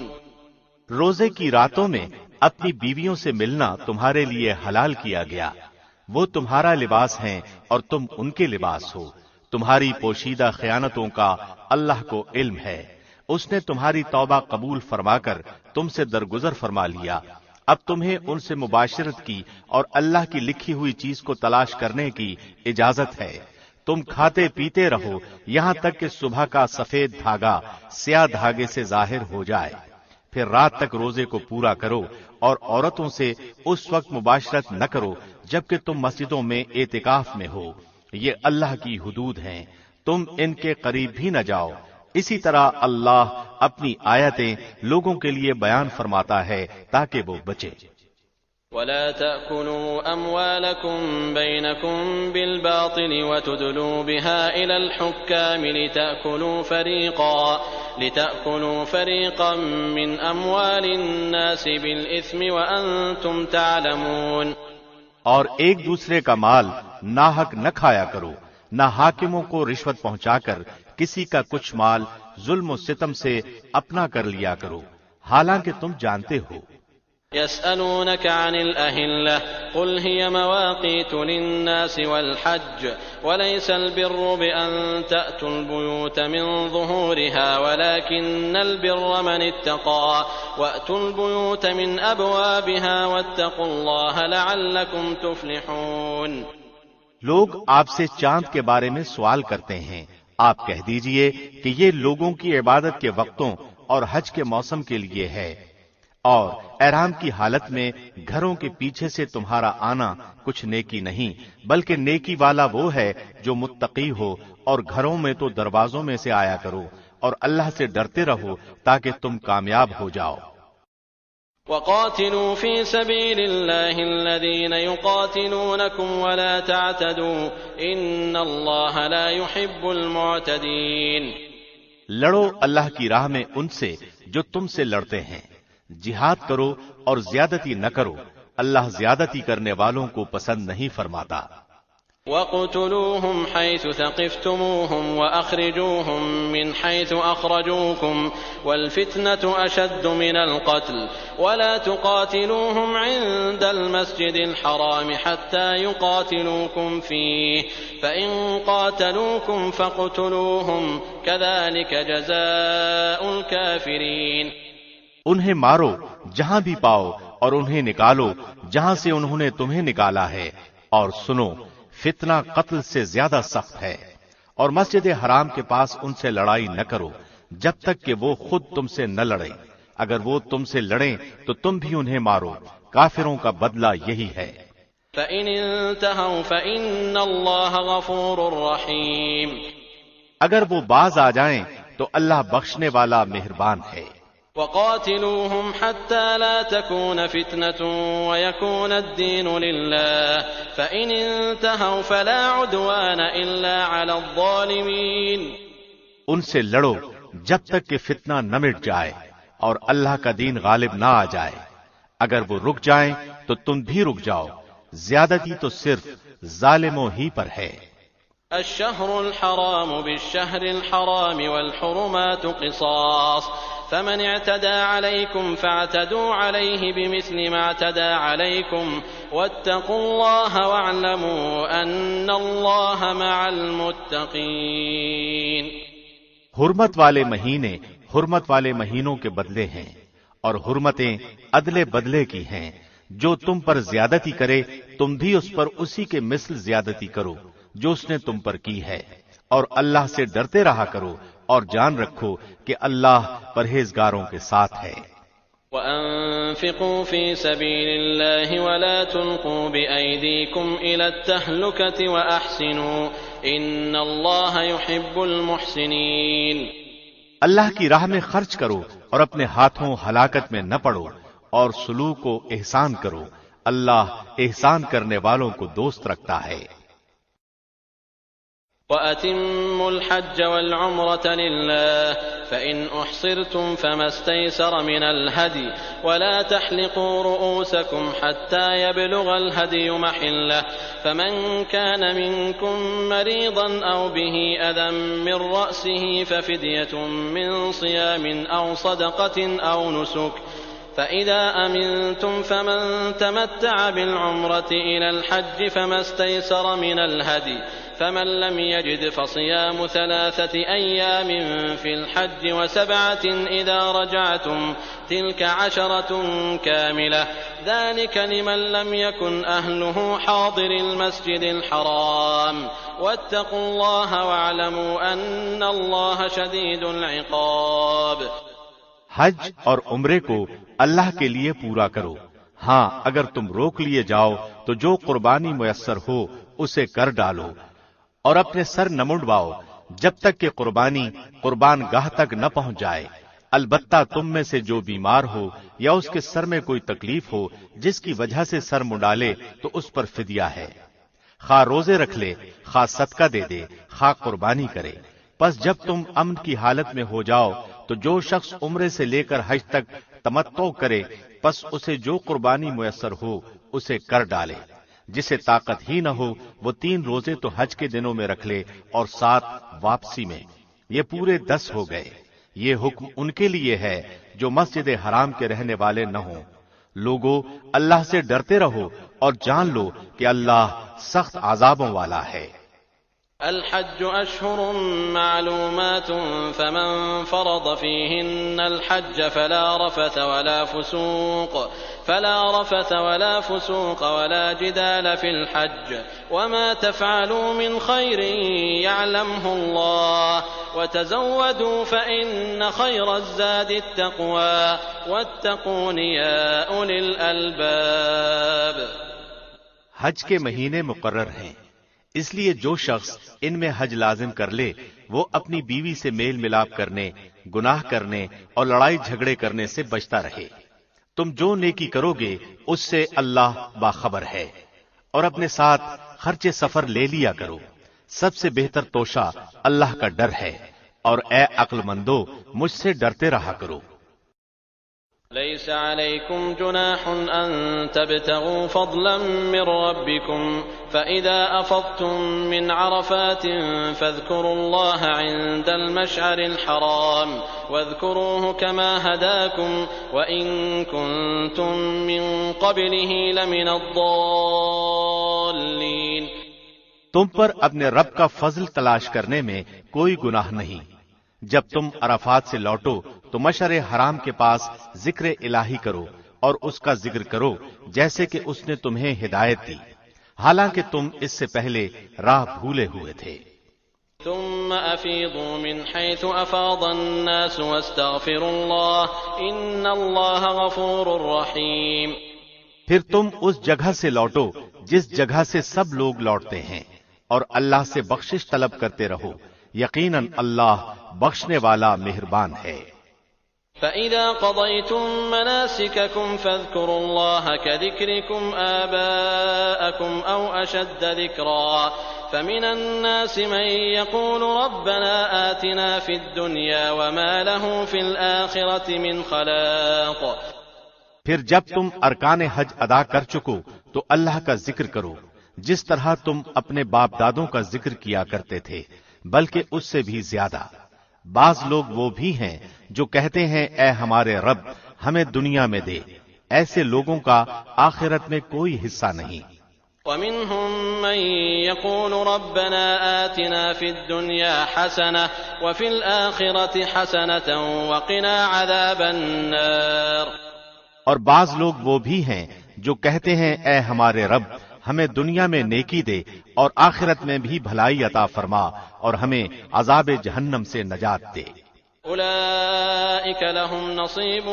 روزے کی راتوں میں اپنی بیویوں سے ملنا تمہارے لیے حلال کیا گیا، وہ تمہارا لباس ہیں اور تم ان کے لباس ہو۔ تمہاری پوشیدہ خیانتوں کا اللہ کو علم ہے، اس نے تمہاری توبہ قبول فرما کر تم سے درگزر فرما لیا۔ اب تمہیں ان سے مباشرت کی اور اللہ کی لکھی ہوئی چیز کو تلاش کرنے کی اجازت ہے۔ تم کھاتے پیتے رہو یہاں تک کہ صبح کا سفید دھاگا سیاہ دھاگے سے ظاہر ہو جائے، پھر رات تک روزے کو پورا کرو اور عورتوں سے اس وقت مباشرت نہ کرو جبکہ تم مسجدوں میں اعتکاف میں ہو۔ یہ اللہ کی حدود ہیں، تم ان کے قریب بھی نہ جاؤ۔ اسی طرح اللہ اپنی آیتیں لوگوں کے لیے بیان فرماتا ہے تاکہ وہ بچے۔ ولا تأكلوا أموالكم بينكم بالباطل وتدلوا بها إلى الحكام لتأكلوا فريقا من أموال الناس بالإثم وأنتم تعلمون۔ اور ایک دوسرے کا مال ناحق نہ کھایا کرو، نہ حاکموں کو رشوت پہنچا کر کسی کا کچھ مال ظلم و ستم سے اپنا کر لیا کرو، حالانکہ تم جانتے ہو۔ يسألونك عن الأهلة قل هي مواقيت للناس والحج وليس البر بأن تأتوا البيوت من ظهورها ولكن البر من اتقى وأتوا البيوت من أبوابها واتقوا الله لعلكم تفلحون۔ لوگ آپ سے چاند کے بارے میں سوال کرتے ہیں، آپ کہہ دیجئے کہ یہ لوگوں کی عبادت کے وقتوں اور حج کے موسم کے لیے ہے، اور احرام کی حالت میں گھروں کے پیچھے سے تمہارا آنا کچھ نیکی نہیں، بلکہ نیکی والا وہ ہے جو متقی ہو، اور گھروں میں تو دروازوں میں سے آیا کرو اور اللہ سے ڈرتے رہو تاکہ تم کامیاب ہو جاؤ۔ وقاتلوا في سبيل الله الذين يقاتلونكم ولا تعتدوا إن الله لا يحب المعتدين۔ لڑو اللہ کی راہ میں ان سے جو تم سے لڑتے ہیں، جہاد کرو اور زیادتی نہ کرو، اللہ زیادتی کرنے والوں کو پسند نہیں فرماتا۔ وَاقْتُلُوهُمْ حَيْثُ ثَقِفْتُمُوهُمْ وَأَخْرِجُوهُمْ مِنْ حَيْثُ أَخْرَجُوكُمْ وَالْفِتْنَةُ أَشَدُّ مِنَ الْقَتْلِ وَلَا تُقَاتِلُوهُمْ عِندَ الْمَسْجِدِ الْحَرَامِ حَتَّى يُقَاتِلُوكُمْ فِيهِ فَإِنْ قَاتَلُوكُمْ فَاقْتُلُوهُمْ كَذَلِكَ جَزَاءُ الْكَافِرِينَ۔ انہیں مارو جہاں بھی پاؤ اور انہیں نکالو جہاں سے انہوں نے تمہیں نکالا ہے، اور سنو فتنہ قتل سے زیادہ سخت ہے، اور مسجد حرام کے پاس ان سے لڑائی نہ کرو جب تک کہ وہ خود تم سے نہ لڑیں، اگر وہ تم سے لڑیں تو تم بھی انہیں مارو، کافروں کا بدلہ یہی ہے۔ فَإِنِ انْتَهَوْا فَإِنَّ اللَّهَ غَفُورٌ رَحِيمٌ۔ اگر وہ باز آ جائیں تو اللہ بخشنے والا مہربان ہے۔ وَقَاتِلُوهُمْ حَتَّى لَا تَكُونَ فِتْنَةٌ وَيَكُونَ الدِّينُ لِلَّهِ فَإِنِ انْتَهَوْا فَلَا عُدْوَانَ إِلَّا عَلَى الظَّالِمِينَ۔ ان سے لڑو جب تک کہ فتنہ نہ مٹ جائے اور اللہ کا دین غالب نہ آ جائے، اگر وہ رک جائیں تو تم بھی رک جاؤ، زیادتی تو صرف ظالموں ہی پر ہے۔ الشهر الحرام بالشهر الحرام والحرمات قصاص فمن اعتدى عليكم فاعتدوا عليه بمثل ما اعتدى عليكم واتقوا الله واعلموا أن الله مع المتقين۔ حرمت والے مہینے حرمت والے مہینوں کے بدلے ہیں، اور حرمتیں عدلے بدلے کی ہیں۔ جو تم پر زیادتی کرے تم بھی اس پر اسی کے مثل زیادتی کرو جو اس نے تم پر کی ہے، اور اللہ سے ڈرتے رہا کرو اور جان رکھو کہ اللہ پرہیزگاروں کے ساتھ ہے۔ وَأَنفِقُوا فِي سَبِيلِ اللَّهِ وَلَا تُلْقُوا بِأَيْدِيكُمْ إِلَى التَّهْلُكَةِ وَأَحْسِنُوا إِنَّ اللَّهَ يُحِبُّ الْمُحْسِنِينَ۔ اللہ کی راہ میں خرچ کرو اور اپنے ہاتھوں ہلاکت میں نہ پڑو، اور سلوک و احسان کرو، اللہ احسان کرنے والوں کو دوست رکھتا ہے۔ وَأَتِمُّوا الْحَجَّ وَالْعُمْرَةَ لِلَّهِ فَإِنْ أُحْصِرْتُمْ فَمَا اسْتَيْسَرَ مِنَ الْهَدْيِ وَلَا تَحْلِقُوا رُؤُوسَكُمْ حَتَّى يَبْلُغَ الْهَدْيُ مَحِلَّهُ فَمَنْ كَانَ مِنْكُمْ مَرِيضًا أَوْ بِهِ أَذًى مِنْ رَأْسِهِ فَفِدْيَةٌ مِنْ صِيَامٍ أَوْ صَدَقَةٍ أَوْ نُسُكٍ فَإِذَا أَمِنْتُمْ فَمَنْ تَمَتَّعَ بِالْعُمْرَةِ إِلَى الْحَجِّ فَمَا اسْتَيْسَرَ مِنَ الْهَدْيِ فمن لم يجد فصيام 3 أيام في الحج و7 إذا رجعتم تلك 10 كاملة ذلك لمن لم يكن أهله حاضر المسجد الحرام واتقوا الله واعلموا أن الله شديد العقاب۔ حج اور عمرے کو اللہ کے لیے پورا کرو، ہاں اگر تم روک لیے جاؤ تو جو قربانی میسر ہو اسے کر ڈالو، اور اپنے سر نہ منڈواؤ جب تک کہ قربانی قربان گاہ تک نہ پہنچ جائے۔ البتہ تم میں سے جو بیمار ہو یا اس کے سر میں کوئی تکلیف ہو جس کی وجہ سے سر منڈالے تو اس پر فدیہ ہے، خواہ روزے رکھ لے، خواہ صدقہ دے دے، خواہ قربانی کرے۔ پس جب تم امن کی حالت میں ہو جاؤ تو جو شخص عمرے سے لے کر حج تک تمتع کرے پس اسے جو قربانی میسر ہو اسے کر ڈالے۔ جسے طاقت ہی نہ ہو وہ 3 روزے تو حج کے دنوں میں رکھ لے اور 7 واپسی میں، یہ پورے 10 ہو گئے۔ یہ حکم ان کے لیے ہے جو مسجد حرام کے رہنے والے نہ ہوں۔ لوگو اللہ سے ڈرتے رہو اور جان لو کہ اللہ سخت عذابوں والا ہے۔ الحج أشهر معلومات فمن فرض فيهن الحج فلا رفث ولا فسوق ولا جدال في الحج وما تفعلوا من خير يعلمه الله وتزودوا فإن خير الزاد التقوى واتقون يا أولي الألباب۔ حج کے مہینے مقرر ہیں، اس لیے جو شخص ان میں حج لازم کر لے وہ اپنی بیوی سے میل ملاپ کرنے، گناہ کرنے اور لڑائی جھگڑے کرنے سے بچتا رہے۔ تم جو نیکی کرو گے اس سے اللہ باخبر ہے، اور اپنے ساتھ خرچ سفر لے لیا کرو۔ سب سے بہتر توشہ اللہ کا ڈر ہے، اور اے عقل مندو مجھ سے ڈرتے رہا کرو۔ ليس عليكم جناح أن تبتغوا فضلا من ربكم فإذا أفضتم من عرفات فاذكروا الله عند المشعر الحرام واذكروه كما هداكم وإن كنتم من قبله لمن الضالين۔ تم پر اپنے رب کا فضل تلاش کرنے میں کوئی گناہ نہیں۔ جب تم عرفات سے لوٹو تو مشعر حرام کے پاس ذکر الہی کرو اور اس کا ذکر کرو جیسے کہ اس نے تمہیں ہدایت دی، حالانکہ تم اس سے پہلے راہ بھولے ہوئے تھے۔ ثم افیضوا من حيث افاض الناس واستغفروا الله ان الله غفور رحیم۔ پھر تم اس جگہ سے لوٹو جس جگہ سے سب لوگ لوٹتے ہیں، اور اللہ سے بخشش طلب کرتے رہو، یقیناً اللہ بخشنے والا مہربان ہے۔ فَإِذَا قَضَيْتُم مَّنَاسِكَكُمْ فَاذْكُرُوا اللَّهَ كَذِكْرِكُمْ آبَاءَكُمْ أَوْ أَشَدَّ ذِكْرًا فَمِنَ النَّاسِ مَن يَقُولُ رَبَّنَا آتِنَا فِي الدُّنْيَا وَمَا لَهُ فِي الْآخِرَةِ مِنْ خَلَاقٍ۔ پھر جب تم ارکان حج ادا کر چکو تو اللہ کا ذکر کرو جس طرح تم اپنے باپ دادوں کا ذکر کیا کرتے تھے، بلکہ اس سے بھی زیادہ۔ بعض لوگ وہ بھی ہیں جو کہتے ہیں اے ہمارے رب ہمیں دنیا میں دے، ایسے لوگوں کا آخرت میں کوئی حصہ نہیں۔ وَمِنْهُمْ مَن يَقُولُ رَبَّنَا آتِنَا فِي الدُّنْيَا حَسَنَةً وَفِي الْآخِرَةِ حَسَنَةً وَقِنَا عَذَابَ النَّارِ۔ اور بعض لوگ وہ بھی ہیں جو کہتے ہیں اے ہمارے رب ہمیں دنیا میں نیکی دے اور آخرت میں بھی بھلائی عطا فرما اور ہمیں عذاب جہنم سے نجات دے۔ أولئك لهم نصيب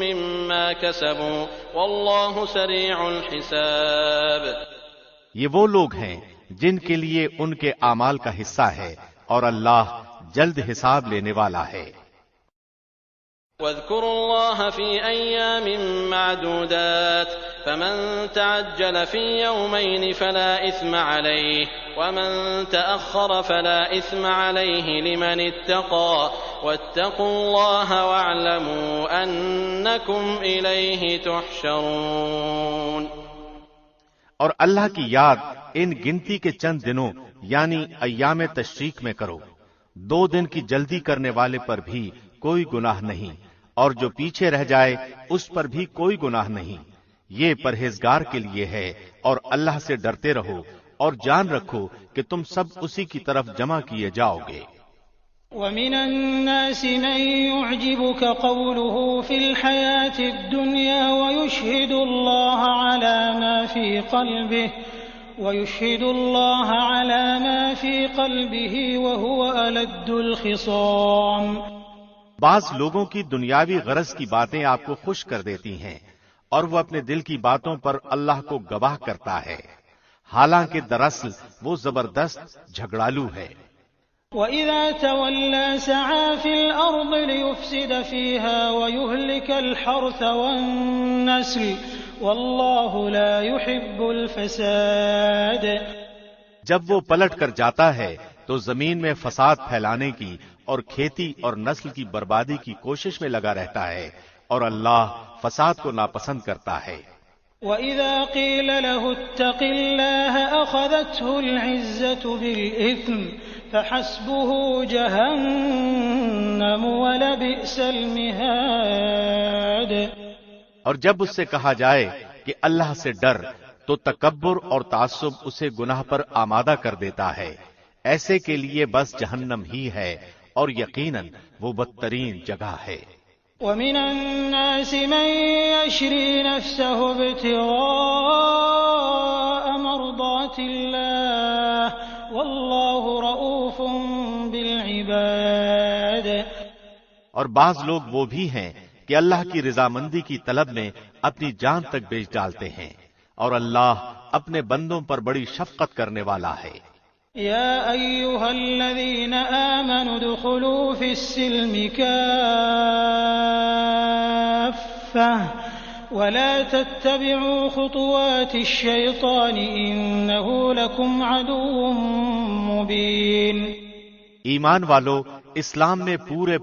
مما كسبوا والله سريع الحساب۔ یہ وہ لوگ ہیں جن کے لیے ان کے اعمال کا حصہ ہے اور اللہ جلد حساب لینے والا ہے۔ واذكروا الله في أيام معدودات فمن تعجل في يومين فلا إثم عليه ومن تأخر فلا إثم عليه لمن اتقى واتقوا الله واعلموا أنكم إليه تحشرون۔ اور اللہ کی یاد ان گنتی کے چند دنوں یعنی ایام تشریق میں کرو، 2 دن کی جلدی کرنے والے پر بھی کوئی گناہ نہیں اور جو پیچھے رہ جائے اس پر بھی کوئی گناہ نہیں، یہ پرہیزگار کے لیے ہے۔ اور اللہ سے ڈرتے رہو اور جان رکھو کہ تم سب اسی کی طرف جمع کیے جاؤ گے۔ وَمِنَ النَّاسِ مَن يُعْجِبُكَ قَوْلُهُ فِي الْحَيَاةِ الدُّنْيَا وَيُشْهِدُ اللَّهَ عَلَى مَا فِي قَلْبِهِ وَهُوَ أَلَدُّ الْخِصَامِ۔ بعض لوگوں کی دنیاوی غرض کی باتیں آپ کو خوش کر دیتی ہیں اور وہ اپنے دل کی باتوں پر اللہ کو گواہ کرتا ہے، حالانکہ دراصل وہ زبردست جھگڑالو ہے۔ وَإِذَا تَوَلَّى سَعَى فِي الْأَرْضِ لِيُفْسِدَ فِيهَا وَيُهْلِكَ الْحَرْثَ وَالنَّسْلَ وَاللَّهُ لَا يُحِبُّ الْفَسَادَ۔ جب وہ پلٹ کر جاتا ہے تو زمین میں فساد پھیلانے کی اور کھیتی اور نسل کی بربادی کی کوشش میں لگا رہتا ہے، اور اللہ فساد کو ناپسند کرتا ہے۔ وَإِذَا قِيلَ لَهُ اتَّقِ اللَّهَ أَخَذَتْهُ الْعِزَّةُ بِالْإِثْمِ فَحَسْبُهُ جَهَنَّمُ وَلَبِئْسَ الْمِهَادُ۔ اور جب اس سے کہا جائے کہ اللہ سے ڈر تو تکبر اور تعصب اسے گناہ پر آمادہ کر دیتا ہے، ایسے کے لیے بس جہنم ہی ہے اور یقیناً وہ بدترین جگہ ہے۔ وَمِنَ النَّاسِ مَن يَشْرِي نَفْسَهُ ابْتِغَاءَ مَرْضَاتِ اللَّهِ وَاللَّهُ رَءُوفٌ بِالْعِبَادِ۔ اور بعض لوگ وہ بھی ہیں کہ اللہ کی رضامندی کی طلب میں اپنی جان تک بیچ ڈالتے ہیں، اور اللہ اپنے بندوں پر بڑی شفقت کرنے والا ہے۔ يا أيها الذين آمنوا ادخلوا في السلم كافة ولا تتبعوا خطوات الشيطان إنه لكم عدو مبين۔ ایمان والو اسلام میں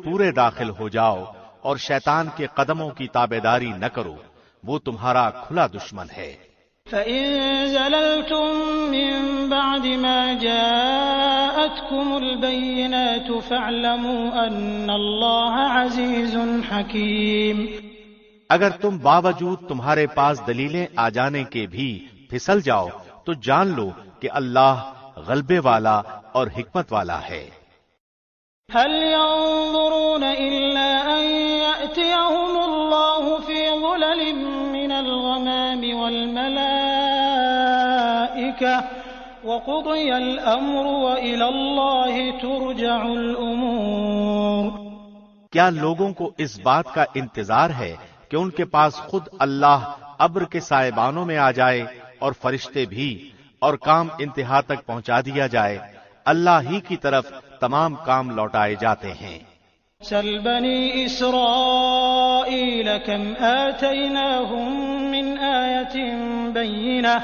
پورے داخل ہو جاؤ اور شیطان کے قدموں کی تابعداری نہ کرو، وہ تمہارا کھلا دشمن ہے۔ فَإِن زَلَلْتُم مِّن بَعْدِ مَا جَاءَتْكُمُ الْبَيِّنَاتُ فَاعْلَمُوا أَنَّ اللَّهَ عَزِيزٌ حَكِيمٌ۔ اگر تم باوجود تمہارے پاس دلیلیں آ جانے کے بھی پھسل جاؤ تو جان لو کہ اللہ غلبے والا اور حکمت والا ہے۔ هل ينظرون إلا أن يأتيهم الله في ظلل من الغمام والملائكة وقضي الأمر وإلى الله ترجع الأمور۔ کیا لوگوں کو اس بات کا انتظار ہے کہ ان کے پاس خود اللہ ابر کے سائبانوں میں آ جائے اور فرشتے بھی، اور کام انتہا تک پہنچا دیا جائے؟ اللہ ہی کی طرف تمام کام لوٹائے جاتے ہیں۔ سل بنی اسرائیل کم آتیناہم من آیت بینہ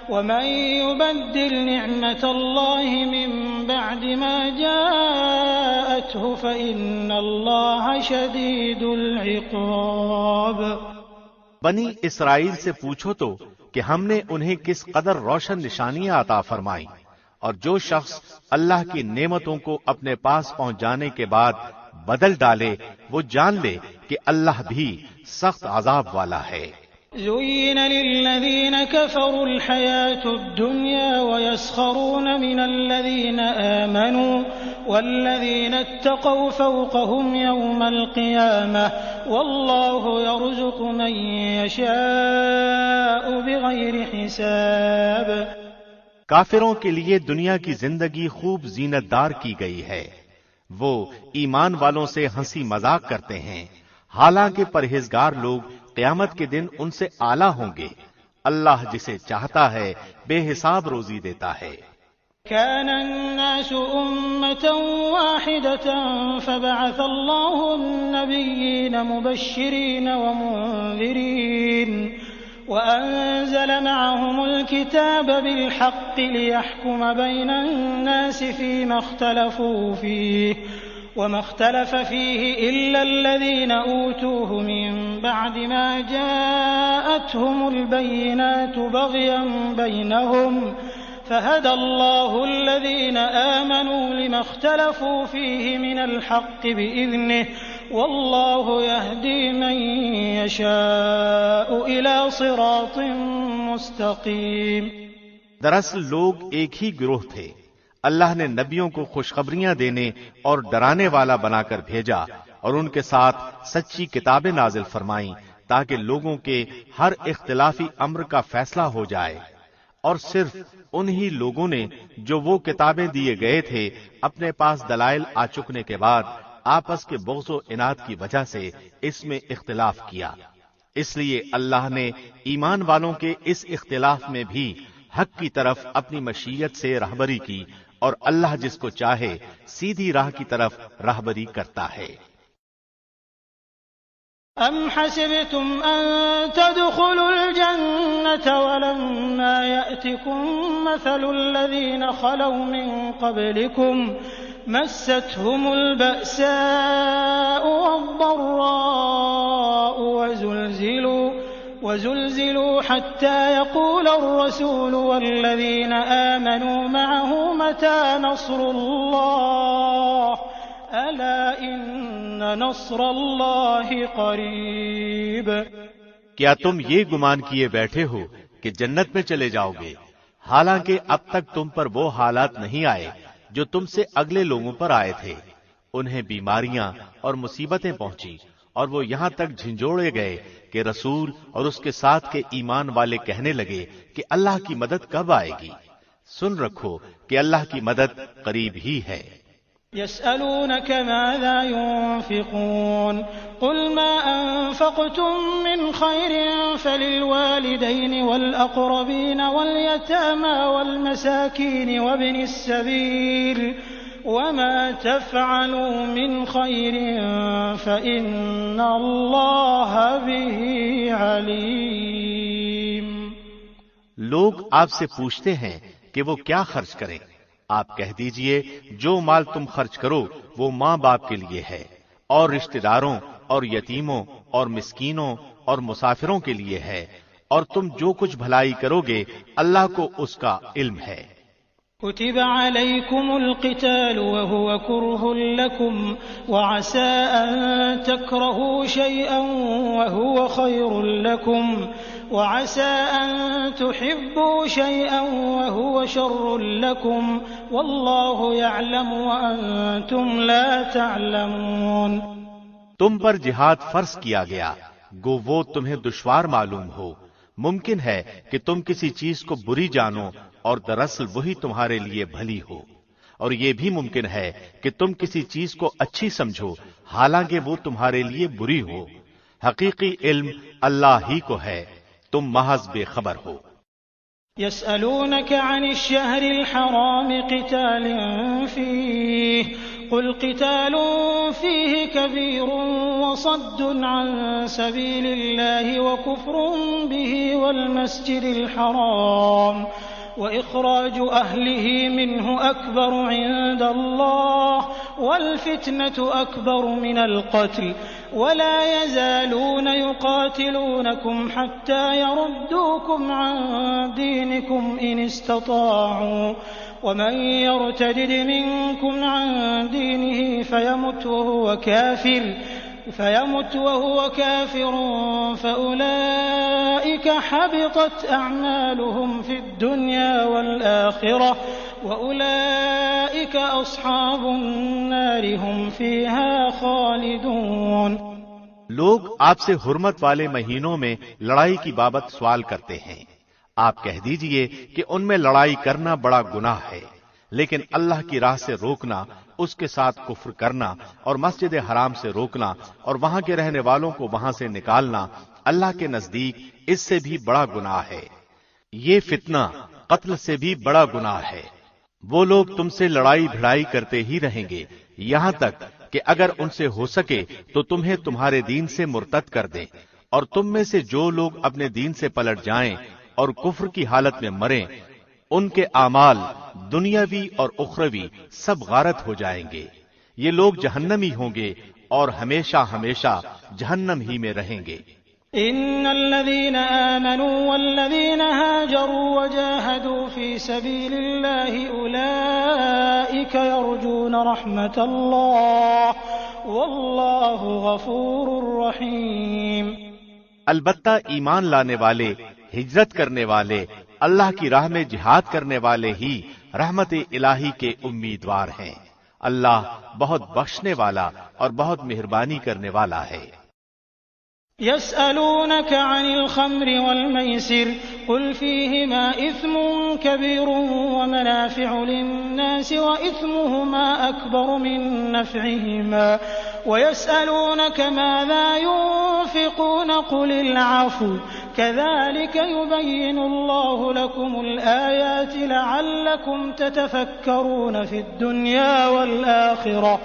ومن یبدل نعمت اللہ من بعد ما جاءته فإن اللہ شدید العقاب۔ بنی اسرائیل سے پوچھو تو کہ ہم نے انہیں کس قدر روشن نشانیاں عطا فرمائیں، اور جو شخص اللہ کی نعمتوں کو اپنے پاس پہنچ جانے کے بعد بدل ڈالے وہ جان لے کہ اللہ بھی سخت عذاب والا ہے۔ زين للذين كفروا الحياة الدنيا ويسخرون من الذين آمنوا والذين اتقوا فوقهم يوم القيامة والله يرزق من يشاء بغير حساب. کافروں کے لیے دنیا کی زندگی خوب زینت دار کی گئی ہے، وہ ایمان والوں سے ہنسی مذاق کرتے ہیں، حالانکہ پرہیزگار لوگ قیامت کے دن ان سے اعلیٰ ہوں گے. اللہ جسے چاہتا ہے بے حساب روزی دیتا ہے. كان الناس أمة واحدة فبعث الله النبيين مبشرين ومنذرين وأنزل معهم الكتاب بالحق ليحكم بين الناس فيما اختلفوا فيه وما اختلف فيه إلا الذين أوتوه من بعد ما جاءتهم البينات بغيا بينهم فهدى الله الذين آمنوا لما اختلفوا فيه من الحق بإذنه والله يهدي من يشاء إلى صراط مستقيم. دراصل لوگ ایک ہی گروہ تھے. اللہ نے نبیوں کو خوشخبریاں دینے اور ڈرانے والا بنا کر بھیجا اور ان کے ساتھ سچی کتابیں نازل فرمائیں تاکہ لوگوں کے ہر اختلافی امر کا فیصلہ ہو جائے. اور صرف انہی لوگوں نے جو وہ کتابیں دیے گئے تھے اپنے پاس دلائل آ چکنے کے بعد آپس کے بغض و عناد کی وجہ سے اس میں اختلاف کیا. اس لیے اللہ نے ایمان والوں کے اس اختلاف میں بھی حق کی طرف اپنی مشیت سے رہبری کی، اور اللہ جس کو چاہے سیدھی راہ کی طرف رہبری کرتا ہے. أَمْ حَسِبْتُمْ أَن تَدْخُلُوا الْجَنَّةَ وَلَمَّا يَأْتِكُم مَّثَلُ الَّذِينَ خَلَوْا مِن قَبْلِكُمْ مَسَّتْهُمُ الْبَأْسَاءُ وَالضَّرَّاءُ وَزُلْزِلُوا حَتَّى يَقُولَ الرَّسُولُ وَالَّذِينَ آمَنُوا مَعَهُ مَتَىٰ نَصْرُ اللَّهِ أَلَا إِنَّ نَصْرَ اللَّهِ قَرِيبٌ. کیا تم یہ گمان کیے بیٹھے ہو کہ جنت میں چلے جاؤ گے، حالانکہ اب تک تم پر وہ حالات نہیں آئے جو تم سے اگلے لوگوں پر آئے تھے. انہیں بیماریاں اور مصیبتیں پہنچی اور وہ یہاں تک جھنجھوڑے گئے کہ رسول اور اس کے ساتھ کے ایمان والے کہنے لگے کہ اللہ کی مدد کب آئے گی. سن رکھو کہ اللہ کی مدد قریب ہی ہے. يسألونك ماذا ينفقون قل ما أنفقتم من خير فللوالدين والأقربين واليتامى والمساكين وابن السبيل وما تفعلوا من خير فإن الله به عليم. لوگ آپ سے پوچھتے ہیں کہ وہ کیا خرچ کریں. آپ کہہ دیجئے جو مال تم خرچ کرو وہ ماں باپ کے لیے ہے اور رشتہ داروں اور یتیموں اور مسکینوں اور مسافروں کے لیے ہے، اور تم جو کچھ بھلائی کرو گے اللہ کو اس کا علم ہے. كتب عليكم القتال وهو كره لكم وعسى أن تكرهوا شيئا وهو خير لكم وعسى أن تحبوا شيئا وهو شر لكم والله يعلم وأنتم لا تعلمون. تم پر جہاد فرض کیا گیا گو وہ تمہیں دشوار معلوم ہو. ممکن ہے کہ تم کسی چیز کو بری جانو اور دراصل وہی تمہارے لیے بھلی ہو، اور یہ بھی ممکن ہے کہ تم کسی چیز کو اچھی سمجھو حالانکہ وہ تمہارے لیے بری ہو. حقیقی علم اللہ ہی کو ہے، تم محض بے خبر ہو. يسألونك عن الشهر الحرام قتال فيه قل قتال فيه كبير وصد عن سبيل الله وكفر به والمسجد الحرام وإخراج أهله منه أكبر عند الله والفتنة أكبر من القتل ولا يزالون يقاتلونكم حتى يردوكم عن دينكم إن استطاعوا ومن يرتد منكم عن دينه فيمت وهو كافر فأولئك أولئك حبطت أعمالهم في الدنيا والآخرة وأولئك أصحاب النار هم فيها خالدون۔ لوگ آپ سے حرمت والے مہینوں میں لڑائی کی بابت سوال کرتے ہیں، آپ کہہ دیجئے کہ ان میں لڑائی کرنا بڑا گناہ ہے، لیکن اللہ کی راہ سے روکنا، اس کے ساتھ کفر کرنا اور مسجد حرام سے روکنا اور وہاں کے رہنے والوں کو وہاں سے نکالنا اللہ کے نزدیک اس سے بھی بڑا گناہ ہے۔ یہ فتنہ قتل سے بھی بڑا گناہ ہے۔ وہ لوگ تم سے لڑائی بھڑائی کرتے ہی رہیں گے یہاں تک کہ اگر ان سے ہو سکے تو تمہیں تمہارے دین سے مرتد کر دیں، اور تم میں سے جو لوگ اپنے دین سے پلٹ جائیں اور کفر کی حالت میں مریں، ان کے اعمال دنیاوی اور اخروی سب غارت ہو جائیں گے۔ یہ لوگ جہنمی ہوں گے اور ہمیشہ ہمیشہ جہنم ہی میں رہیں گے۔ إن الذين آمنوا والذين هاجروا وجاهدوا في سبيل الله أولئك يرجون رحمة الله والله غفور رحيم۔ البتہ ایمان لانے والے، ہجرت کرنے والے، اللہ کی راہ میں جہاد کرنے والے ہی رحمت الہی کے امیدوار ہیں۔ اللہ بہت بخشنے والا اور بہت مہربانی کرنے والا ہے۔ يسألونك عن الخمر والميسر قل فيهما إثم كبير ومنافع للناس وإثمهما أكبر من نفعهما ويسألونك ماذا ينفقون قل العفو كذلك يبين الله لكم الآيات لعلكم تتفكرون في الدنيا والآخرة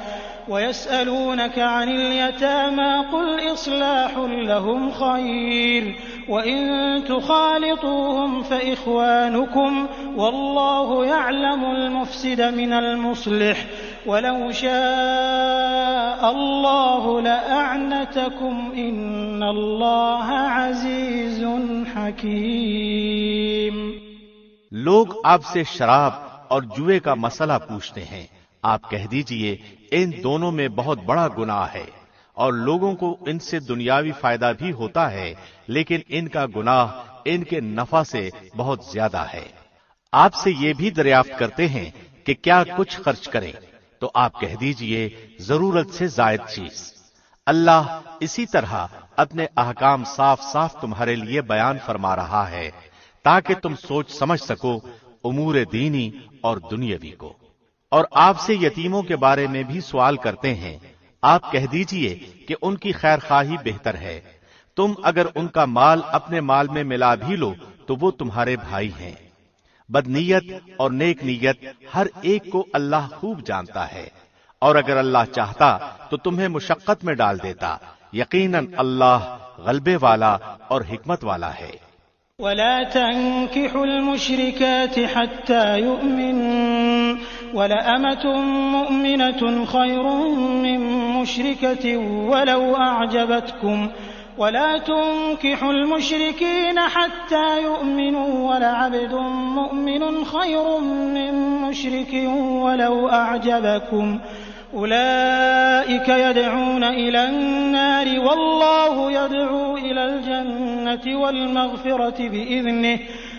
ويسألونك عن اليتامى قل إصلاح لهم خير وإن تخالطوهم فإخوانكم والله يعلم المفسد من المصلح ولو شاء الله لأعنتكم إن الله عزيز حكيم۔ لوگ آپ سے شراب اور جوئے کا مسئلہ پوچھتے ہیں، آپ کہہ دیجئے ان دونوں میں بہت بڑا گناہ ہے، اور لوگوں کو ان سے دنیاوی فائدہ بھی ہوتا ہے، لیکن ان کا گناہ ان کے نفع سے بہت زیادہ ہے۔ آپ سے یہ بھی دریافت کرتے ہیں کہ کیا کچھ خرچ کریں، تو آپ کہہ دیجئے ضرورت سے زائد چیز۔ اللہ اسی طرح اپنے احکام صاف صاف تمہارے لیے بیان فرما رہا ہے تاکہ تم سوچ سمجھ سکو امور دینی اور دنیاوی کو۔ اور آپ سے یتیموں کے بارے میں بھی سوال کرتے ہیں، آپ کہہ دیجئے کہ ان کی خیر خواہی بہتر ہے۔ تم اگر ان کا مال اپنے مال میں ملا بھی لو تو وہ تمہارے بھائی ہیں۔ بدنیت اور نیک نیت ہر ایک کو اللہ خوب جانتا ہے، اور اگر اللہ چاہتا تو تمہیں مشقت میں ڈال دیتا، یقیناً اللہ غلبے والا اور حکمت والا ہے۔ ولا تنكحوا المشركات حتى يؤمنوا ولأمة مؤمنة خير من مشركة ولو أعجبتكم ولا تنكحوا المشركين حتى يؤمنوا ولعبد مؤمن خير من مشرك ولو أعجبكم أولئك يدعون إلى النار والله يدعو إلى الجنة والمغفرة بإذنه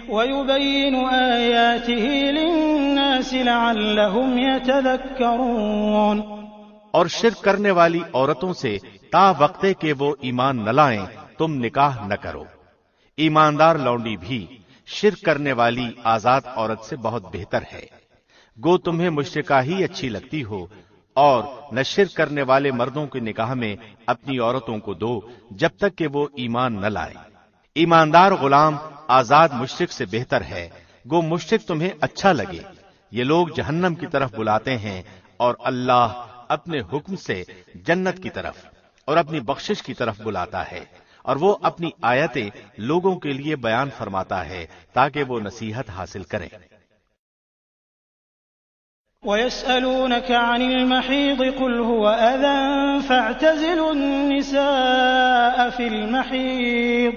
ويبين آياته للناس لعلهم يتذكرون۔ اور شرک کرنے والی عورتوں سے تا وقتے کہ وہ ایمان نہ لائیں تم نکاح نہ کرو۔ ایماندار لونڈی بھی شرک کرنے والی آزاد عورت سے بہت بہتر ہے۔ گو تمہیں مشرکہ ہی اچھی لگتی ہو، اور نہ شرک کرنے والے مردوں کے نکاح میں اپنی عورتوں کو دو جب تک کہ وہ ایمان نہ لائے۔ ایماندار غلام آزاد مشرک سے بہتر ہے، گو مشرک تمہیں اچھا لگے۔ یہ لوگ جہنم کی طرف بلاتے ہیں، اور اللہ اپنے حکم سے جنت کی طرف اور اپنی بخشش کی طرف بلاتا ہے، اور وہ اپنی آیتیں لوگوں کے لیے بیان فرماتا ہے تاکہ وہ نصیحت حاصل کریں۔ ويسألونك عن المحيض قل هو أذى فاعتزلوا النساء في المحيض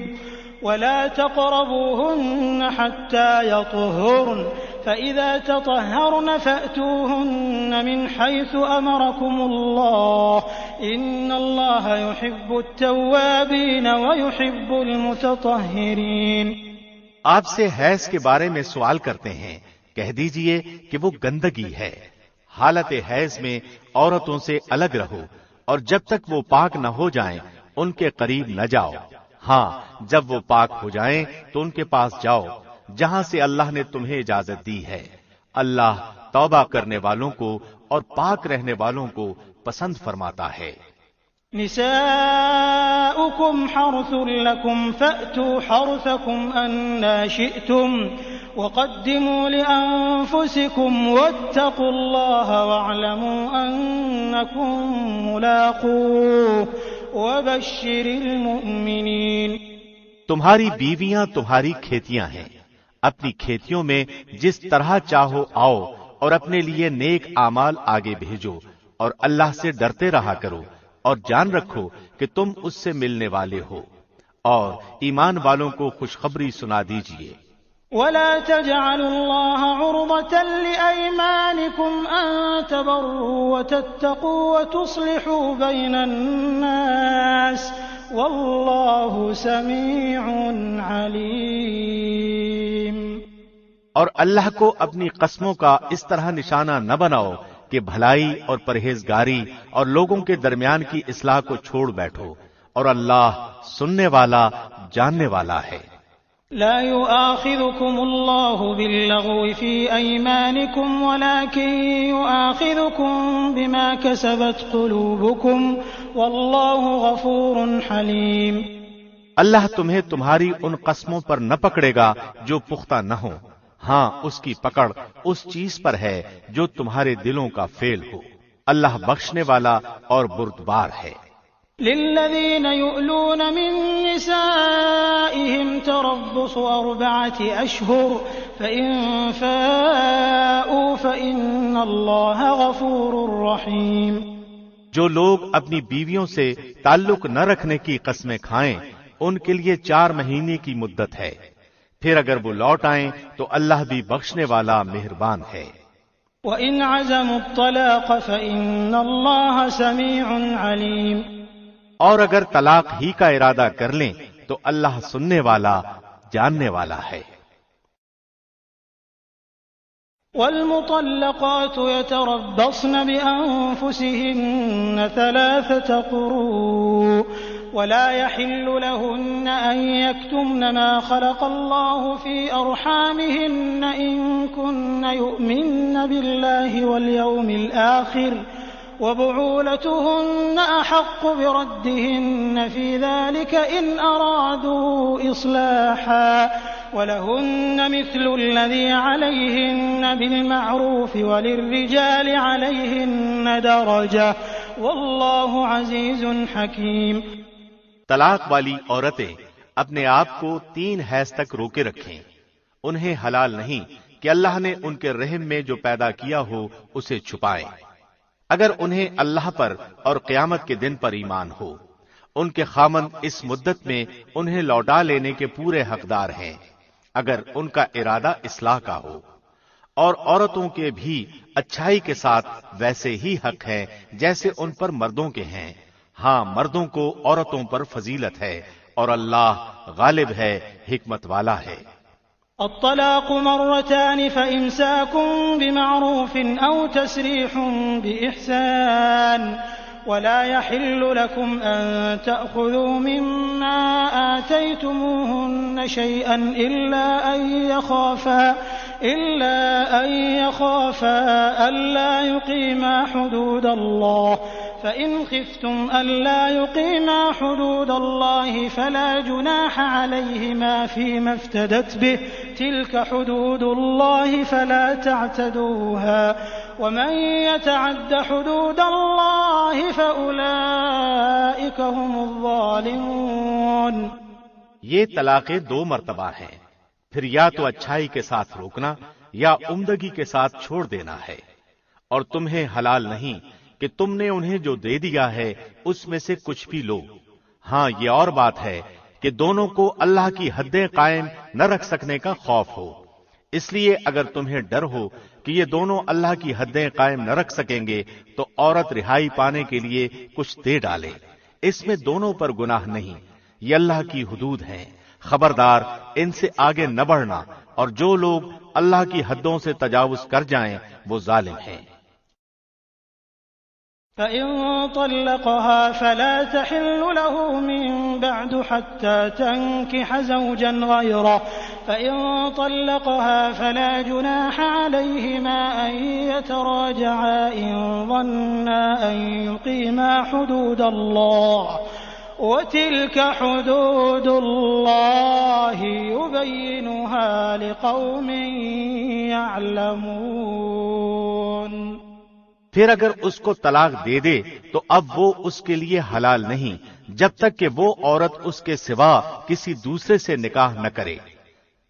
ولا تقربوهن حتى يطهرن فإذا تطهرن فأتوهن من حيث أمركم الله إن الله يحب التوابين ويحب المتطهرين۔ آپ سے حیض کے بارے میں سوال کرتے ہیں، کہہ دیجئے کہ وہ گندگی ہے۔ حالت حیض میں عورتوں سے الگ رہو، اور جب تک وہ پاک نہ ہو جائیں ان کے قریب نہ جاؤ۔ ہاں، جب وہ پاک ہو جائیں تو ان کے پاس جاؤ جہاں سے اللہ نے تمہیں اجازت دی ہے۔ اللہ توبہ کرنے والوں کو اور پاک رہنے والوں کو پسند فرماتا ہے۔ نساؤكم حرث لكم فأتوا حرثكم أنى شئتم وقدموا لأنفسكم واتقوا الله واعلموا أنكم ملاقوه وبشر المؤمنين۔ تمہاری بیویاں تمہاری کھیتیاں ہیں، اپنی کھیتیوں میں جس طرح چاہو آؤ اور اپنے لیے نیک اعمال آگے بھیجو، اور اللہ سے ڈرتے رہا کرو، اور جان رکھو کہ تم اس سے ملنے والے ہو، اور ایمان والوں کو خوشخبری سنا دیجیے۔ ولا تجعلوا الله عرضة لأيمانكم أن تبروا وتتقوا وتصلحوا بين الناس والله سميع عليم۔ اور اللہ کو اپنی قسموں کا اس طرح نشانہ نہ بناؤ کہ بھلائی اور پرہیزگاری اور لوگوں کے درمیان کی اصلاح کو چھوڑ بیٹھو، اور اللہ سننے والا جاننے والا ہے۔ لا يؤاخذكم الله باللغو في أيمانكم ولكن يؤاخذكم بما كسبت قلوبكم والله غفور حليم۔ اللہ تمہیں تمہاری ان قسموں پر نہ پکڑے گا جو پختہ نہ ہو، ہاں اس کی پکڑ اس چیز پر ہے جو تمہارے دلوں کا فعل ہو۔ اللہ بخشنے والا اور بردبار ہے۔ للذين يؤلون من نسائهم تربص 4 أشهر فإن فاءوا فإن الله غفور رحيم۔ جو لوگ اپنی بیویوں سے تعلق نہ رکھنے کی قسمیں کھائیں ان کے لیے 4 مہینے کی مدت ہے، پھر اگر وہ لوٹ آئیں تو اللہ بھی بخشنے والا مہربان ہے۔ وإن عزموا الطلاق فإن الله سميع عليم۔ اور اگر طلاق ہی کا ارادہ کر لیں تو اللہ سننے والا جاننے والا ہے۔ والمطلقات يتربصن بأنفسهن 3 قروء ولا يحل لهن أن يكتمن ما خلق الله في أرحامهن إن كن يؤمن بالله واليوم الآخر وبعولتهن أحق بردهن في ذلك إن أرادوا إصلاحا ولهن مثل الذي عليهن بالمعروف وللرجال عليهن درجة والله عزيز حكيم۔ طلاق والی عورتیں اپنے آپ کو 3 حیض تک روکے رکھیں۔ انہیں حلال نہیں کہ اللہ نے ان کے رحم میں جو پیدا کیا ہو اسے چھپائیں، اگر انہیں اللہ پر اور قیامت کے دن پر ایمان ہو۔ ان کے خامند اس مدت میں انہیں لوٹا لینے کے پورے حقدار ہیں اگر ان کا ارادہ اصلاح کا ہو، اور عورتوں کے بھی اچھائی کے ساتھ ویسے ہی حق ہے جیسے ان پر مردوں کے ہیں۔ ہاں، مردوں کو عورتوں پر فضیلت ہے اور اللہ غالب ہے، حکمت والا ہے۔ الطلاق 2 فإمساك بمعروف أو تسريح بإحسان ولا يحل لكم أن تأخذوا مما آتيتموهن شيئا إلا أن يخافا ألا يقيما حدود الله فإن خفتم ألا يقيما حدود الله فلا جناح عليهما فيما افتدت به تلك حدود الله فلا تعتدوها ومن يتعد حدود الله فأولئك هم الظالمون۔ یہ طلاقیں 2 مرتبہ ہیں، پھر یا تو اچھائی کے ساتھ روکنا یا عمدگی کے ساتھ چھوڑ دینا ہے، اور تمہیں حلال نہیں کہ تم نے انہیں جو دے دیا ہے اس میں سے کچھ بھی لو۔ ہاں، یہ اور بات ہے کہ دونوں کو اللہ کی حدیں قائم نہ رکھ سکنے کا خوف ہو۔ اس لیے اگر تمہیں ڈر ہو کہ یہ دونوں اللہ کی حدیں قائم نہ رکھ سکیں گے تو عورت رہائی پانے کے لیے کچھ دے ڈالے، اس میں دونوں پر گناہ نہیں، یہ اللہ کی حدود ہیں، خبردار ان سے آگے نہ بڑھنا، اور جو لوگ اللہ کی حدوں سے تجاوز کر جائیں وہ ظالم ہیں۔ فإن طلقها فلا تحل له من بعد حتى تنكح زوجا غيره فإن طلقها فلا جناح عليهما أن يتراجعا إن ظنا أن يقيما حدود الله وتلك حدود الله يبينها لقوم يعلمون۔ پھر اگر اس کو طلاق دے دے تو اب وہ اس کے لیے حلال نہیں جب تک کہ وہ عورت اس کے سوا کسی دوسرے سے نکاح نہ کرے۔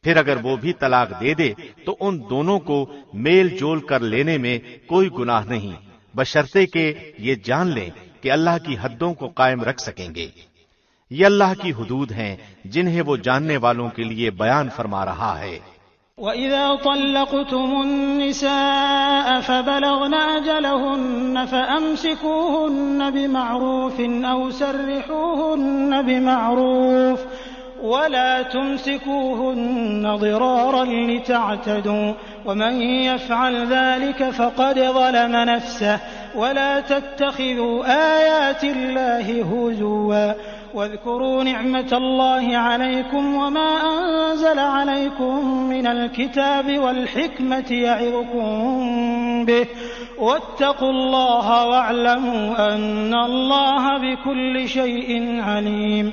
پھر اگر وہ بھی طلاق دے دے تو ان دونوں کو میل جول کر لینے میں کوئی گناہ نہیں، بشرطے کہ یہ جان لیں کہ اللہ کی حدوں کو قائم رکھ سکیں گے۔ یہ اللہ کی حدود ہیں جنہیں وہ جاننے والوں کے لیے بیان فرما رہا ہے۔ وَإِذَا طَلَّقْتُمُ النِّسَاءَ فَبَلَغْنَ أَجَلَهُنَّ فَأَمْسِكُوهُنَّ بِمَعْرُوفٍ أَوْ سَرِّحُوهُنَّ بِمَعْرُوفٍ وَلَا تُمْسِكُوهُنَّ ضِرَارًا لِتَعْتَدُوا وَمَنْ يَفْعَلْ ذَلِكَ فَقَدْ ظَلَمَ نَفْسَهُ وَلَا تَتَّخِذُوا آيَاتِ اللَّهِ هُزُوًا واذكروا نعمة الله عليكم وما أنزل عليكم من الكتاب والحكمة يعظكم به واتقوا الله واعلموا أن الله بكل شيء عليم۔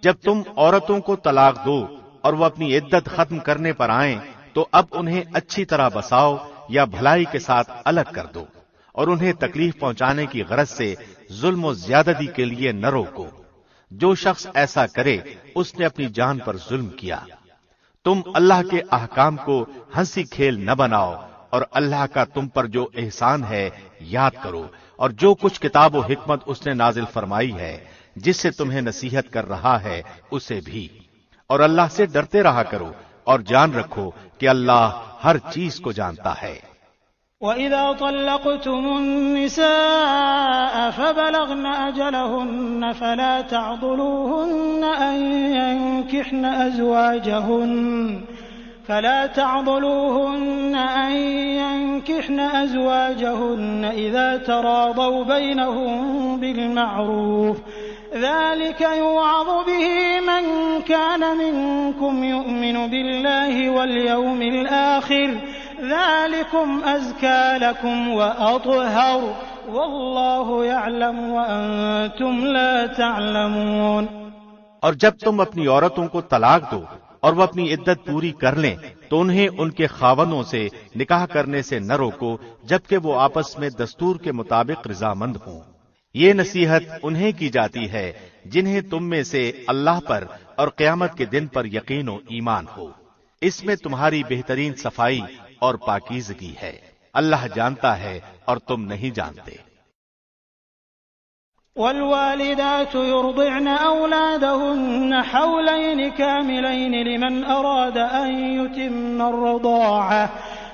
جب تم عورتوں کو طلاق دو اور وہ اپنی عدت ختم کرنے پر آئیں تو اب انہیں اچھی طرح بساؤ یا بھلائی کے ساتھ الگ کر دو، اور انہیں تکلیف پہنچانے کی غرض سے ظلم و زیادتی کے لیے نہ روکو۔ جو شخص ایسا کرے اس نے اپنی جان پر ظلم کیا۔ تم اللہ کے احکام کو ہنسی کھیل نہ بناؤ، اور اللہ کا تم پر جو احسان ہے یاد کرو، اور جو کچھ کتاب و حکمت اس نے نازل فرمائی ہے جس سے تمہیں نصیحت کر رہا ہے اسے بھی، اور اللہ سے ڈرتے رہا کرو، اور جان رکھو کہ اللہ ہر چیز کو جانتا ہے۔ وَإِذَا طَلَّقْتُمُ النِّسَاءَ فَبَلَغْنَ أَجَلَهُنَّ فَلَا تَعْضُلُوهُنَّ أَن يَنكِحْنَ أَزْوَاجَهُنَّ إِذَا تَرَاضَوْا بَيْنَهُم بِالْمَعْرُوفِ ذَلِكَ يُوعَظُ بِهِ مَن كَانَ مِنكُمْ يُؤْمِنُ بِاللَّهِ وَالْيَوْمِ الْآخِرِ ذَلِكُمْ أَزْكَىٰ لَكُمْ وَأَطْهَرُ وَاللَّهُ يَعْلَمُ وَأَنتُمْ لَا تَعْلَمُونَ۔ اور جب تم اپنی عورتوں کو طلاق دو اور وہ اپنی عدت پوری کر لیں تو انہیں ان کے خاوندوں سے نکاح کرنے سے نہ روکو جبکہ وہ آپس میں دستور کے مطابق رضامند ہوں۔ یہ نصیحت انہیں کی جاتی ہے جنہیں تم میں سے اللہ پر اور قیامت کے دن پر یقین و ایمان ہو، اس میں تمہاری بہترین صفائی اور پاکیزگی ہے، اللہ جانتا ہے اور تم نہیں جانتے۔ والوالدات يرضعن أولادهن حولين كاملين لمن أراد أن يتم الرضاعة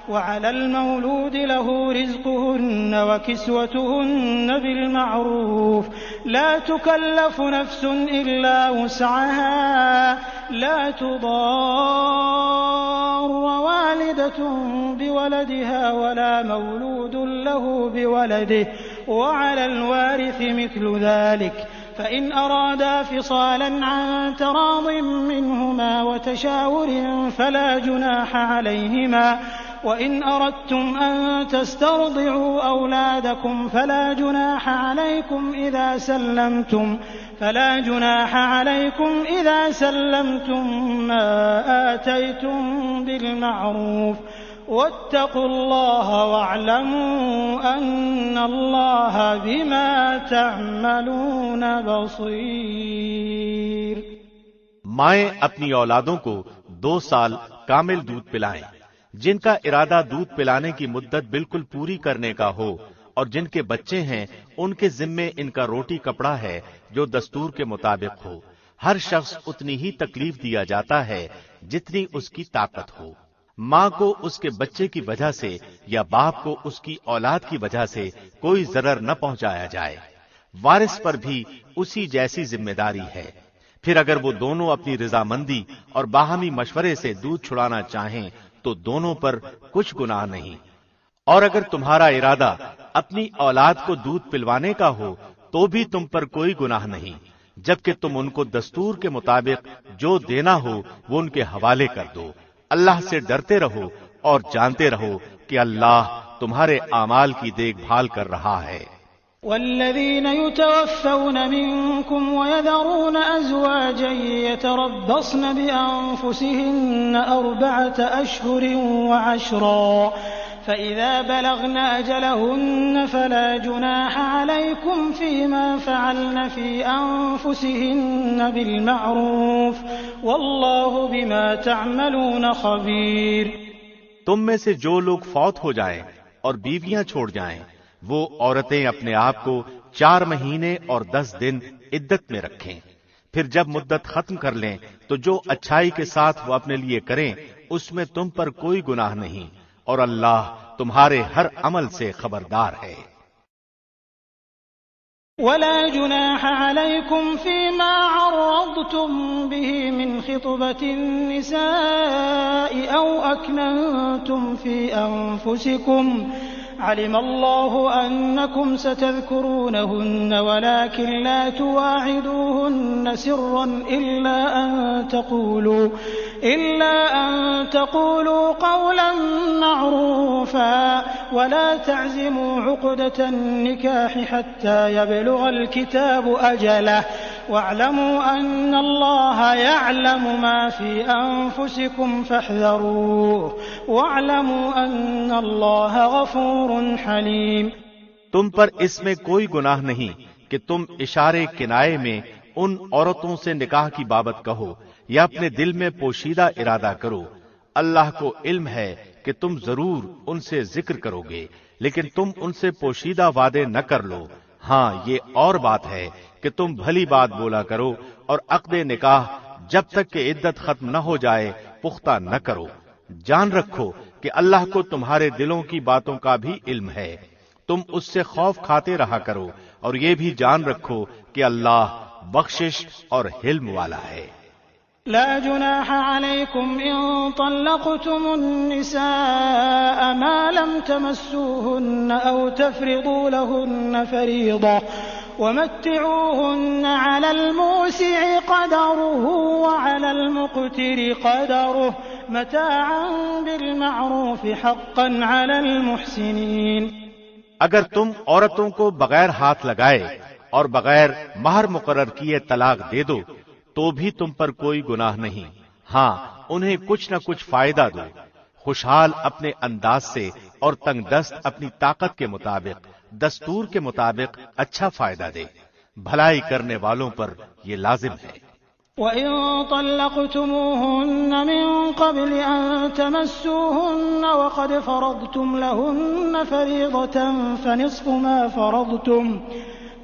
وعلى المولود له رزقهن وكسوتهن بالمعروف لا تكلف نفس إلا وسعها لا تضار والدة بولدها ولا مولود له بولده وعلى الوارث مثل ذلك فإن أرادا فصالا عن تراض منهما وتشاور فلا جناح عليهما وإن أردتم أن تسترضعوا أولادكم فلا جناح عليكم إذا سلمتم ما آتيتم بالمعروف واتقوا الله واعلموا أن الله بما تعملون بصير۔ مائیں اپنی اولادوں کو 2 سال کامل دودھ پلائیں، جن کا ارادہ دودھ پلانے کی مدت بالکل پوری کرنے کا ہو، اور جن کے بچے ہیں ان کے ذمے ان کا روٹی کپڑا ہے جو دستور کے مطابق ہو۔ ہر شخص اتنی ہی تکلیف دیا جاتا ہے جتنی اس کی طاقت ہو۔ ماں کو اس کے بچے کی وجہ سے یا باپ کو اس کی اولاد کی وجہ سے کوئی ضرر نہ پہنچایا جائے، وارث پر بھی اسی جیسی ذمہ داری ہے۔ پھر اگر وہ دونوں اپنی رضامندی اور باہمی مشورے سے دودھ چھڑانا چاہیں تو دونوں پر کچھ گناہ نہیں۔ اور اگر تمہارا ارادہ اپنی اولاد کو دودھ پلوانے کا ہو تو بھی تم پر کوئی گناہ نہیں، جبکہ تم ان کو دستور کے مطابق جو دینا ہو وہ ان کے حوالے کر دو۔ اللہ سے ڈرتے رہو اور جانتے رہو کہ اللہ تمہارے اعمال کی دیکھ بھال کر رہا ہے۔ والذين يتوفون منكم ويذرون أزواجا يتربصن بأنفسهن 4 أشهر وعشرا فإذا بلغن أجلهن فلا جناح عليكم فيما فعلن في أنفسهن بالمعروف والله بما تعملون خبير۔ تم میں سے جو لوگ فوت ہو جائیں اور بیویاں چھوڑ جائیں وہ عورتیں اپنے آپ کو 4 مہینے اور 10 دن عدت میں رکھیں، پھر جب مدت ختم کر لیں تو جو اچھائی کے ساتھ وہ اپنے لیے کریں اس میں تم پر کوئی گناہ نہیں، اور اللہ تمہارے ہر عمل سے خبردار ہے۔ ولا جناح عليكم فيما عرضتم به من خطبة النساء أو أكننتم في أنفسكم علم الله أنكم ستذكرونهن ولكن لا تواعدوهن سرا إلا أن تقولوا قولا معروفا ولا تعزموا عقدة النكاح حتى يبلغ الكتاب أجله واعلموا أن الله يعلم ما في أنفسكم فاحذروه واعلموا أن الله غفور حليم۔ تم پر اس میں کوئی گناہ نہیں کہ تم اشارے کنائے میں ان عورتوں سے نکاح کی بابت کہو یا اپنے دل میں پوشیدہ ارادہ کرو۔ اللہ کو علم ہے کہ تم ضرور ان سے ذکر کرو گے، لیکن تم ان سے پوشیدہ وعدے نہ کر لو۔ ہاں یہ اور بات ہے کہ تم بھلی بات بولا کرو اور عقد نکاح جب تک کہ عدت ختم نہ ہو جائے پختہ نہ کرو۔ جان رکھو کہ اللہ کو تمہارے دلوں کی باتوں کا بھی علم ہے، تم اس سے خوف کھاتے رہا کرو، اور یہ بھی جان رکھو کہ اللہ بخشش اور حلم والا ہے۔ لا جناح عليكم إن طلقتم النساء ما لم تمسوهن أو تفرضوا لهن فريضة ومتعوهن على الموسع قدره وعلى المقتر قدره متاعا بالمعروف حقا على المحسنين۔ اگر تم عورتوں کو بغیر ہاتھ لگائے اور بغیر مہر مقرر کیے طلاق دے دو تو بھی تم پر کوئی گناہ نہیں، ہاں انہیں کچھ نہ کچھ فائدہ دو، خوشحال اپنے انداز سے اور تنگ دست اپنی طاقت کے مطابق دستور کے مطابق اچھا فائدہ دے، بھلائی کرنے والوں پر یہ لازم ہے۔ وَإِن طَلَّقْتُمُوهُنَّ مِن قَبْلِ أَن تَمَسُّوهُنَّ وَقَدْ فَرَضْتُمْ لَهُنَّ فَرِيضَةً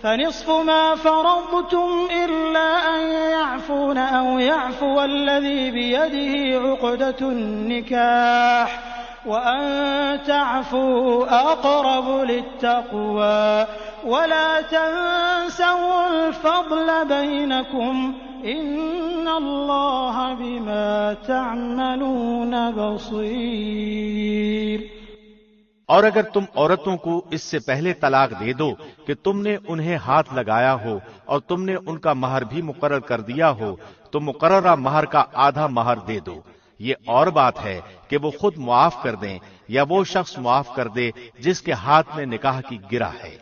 فنصف ما فرضتم إلا أن يعفون أو يعفو الذي بيده عقدة النكاح وأن تعفوا أقرب للتقوى ولا تنسوا الفضل بينكم إن الله بما تعملون بصير۔ اور اگر تم عورتوں کو اس سے پہلے طلاق دے دو کہ تم نے انہیں ہاتھ لگایا ہو اور تم نے ان کا مہر بھی مقرر کر دیا ہو تو مقررہ مہر کا آدھا مہر دے دو۔ یہ اور بات ہے کہ وہ خود معاف کر دیں یا وہ شخص معاف کر دے جس کے ہاتھ میں نکاح کی گرہ ہے۔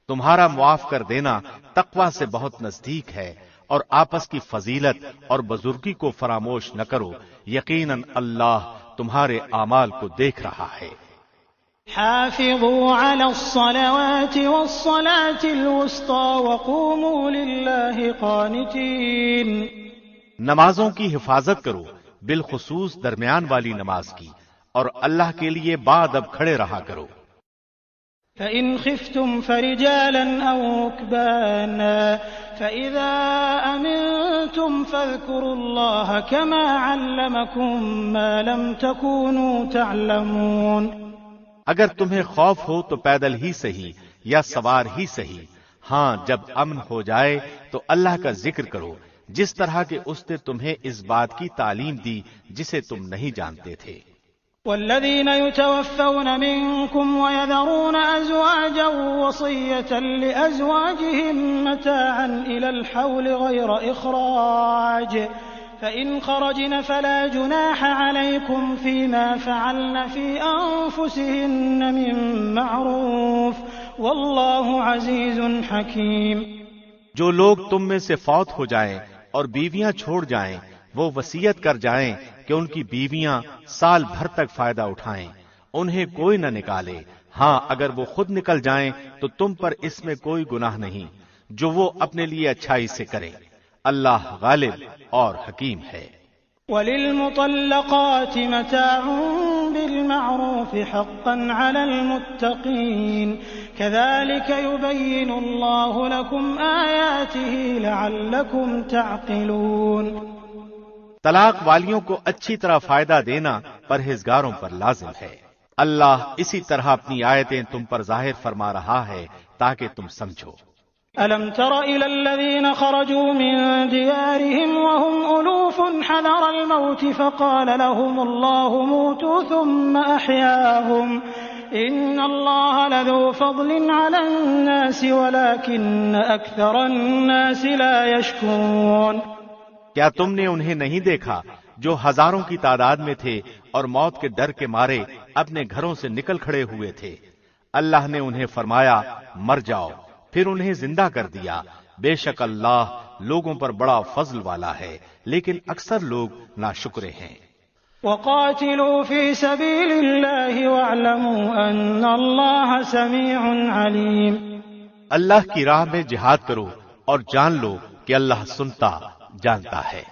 تمہارا معاف کر دینا تقوی سے بہت نزدیک ہے، اور آپس کی فضیلت اور بزرگی کو فراموش نہ کرو، یقیناً اللہ تمہارے اعمال کو دیکھ رہا ہے۔ حافظوا على الصلوات والصلاة الوسطى وقوموا لله قانتين۔ نمازوں کی حفاظت کرو، بالخصوص درمیان والی نماز کی، اور اللہ کے لیے بعد اب کھڑے رہا کرو۔ فإن خفتم فرجالا أو ركبانا فإذا أمنتم فاذكروا الله كما علمكم ما لم تكونوا تعلمون۔ اگر تمہیں خوف ہو تو پیدل ہی صحیح یا سوار ہی صحیح، ہاں جب امن ہو جائے تو اللہ کا ذکر کرو جس طرح کہ اس نے تمہیں اس بات کی تعلیم دی جسے تم نہیں جانتے تھے۔ والذين يتوفون منكم ويذرون أزواجا وصية لأزواجهم متاعا إلى الحول غير إخراج فإن خرجن فلا جناح عليكم فيما فعلن في أنفسهن من معروف والله عزيز حكيم۔ جو لوگ تم میں سے فوت ہو جائیں اور بیویاں چھوڑ جائیں وہ وصیت کر جائیں کہ ان کی بیویاں سال بھر تک فائدہ اٹھائیں، انہیں کوئی نہ نکالے، ہاں اگر وہ خود نکل جائیں تو تم پر اس میں کوئی گناہ نہیں جو وہ اپنے لیے اچھائی سے کرے، اللہ غالب اور حکیم ہے۔ وَلِلْمُطَلَّقَاتِ مَتَاعٌ بِالْمَعْرُوفِ حَقًّا عَلَى الْمُتَّقِينَ كَذَلِكَ يُبَيِّنُ اللَّهُ لَكُمْ آيَاتِهِ لَعَلَّكُمْ تَعْقِلُونَ۔ طلاق والیوں کو اچھی طرح فائدہ دینا پرہیزگاروں پر لازم ہے۔ اللہ اسی طرح اپنی آیتیں تم پر ظاہر فرما رہا ہے تاکہ تم سمجھو۔ أَلَمْ تَرَ إِلَى الَّذِينَ خَرَجُوا مِن دِيَارِهِمْ وَهُمْ أُلُوفٌ حَذَرَ الْمَوْتِ فَقَالَ لَهُمُ اللَّهُ مُوتُوا ثُمَّ أَحْيَاهُمْ إِنَّ اللَّهَ لَذُو فَضْلٍ عَلَى النَّاسِ وَلَكِنَّ أَكْثَرَ النَّاسِ لَا يَشْكُرُونَ۔ کیا تم نے انہیں نہیں دیکھا جو ہزاروں کی تعداد میں تھے اور موت کے ڈر کے مارے اپنے گھروں سے نکل کھڑے ہوئے تھے؟ اللہ نے انہیں فرمایا مر جاؤ، پھر انہیں زندہ کر دیا، بے شک اللہ لوگوں پر بڑا فضل والا ہے لیکن اکثر لوگ ناشکرے ہیں۔ وَقَاتِلُوا فِي سَبِيلِ اللَّهِ وَاعْلَمُوا أَنَّ اللَّهَ سَمِيعٌ عَلِيمٌ۔ اللہ کی راہ میں جہاد کرو اور جان لو کہ اللہ سنتا جانتا ہے۔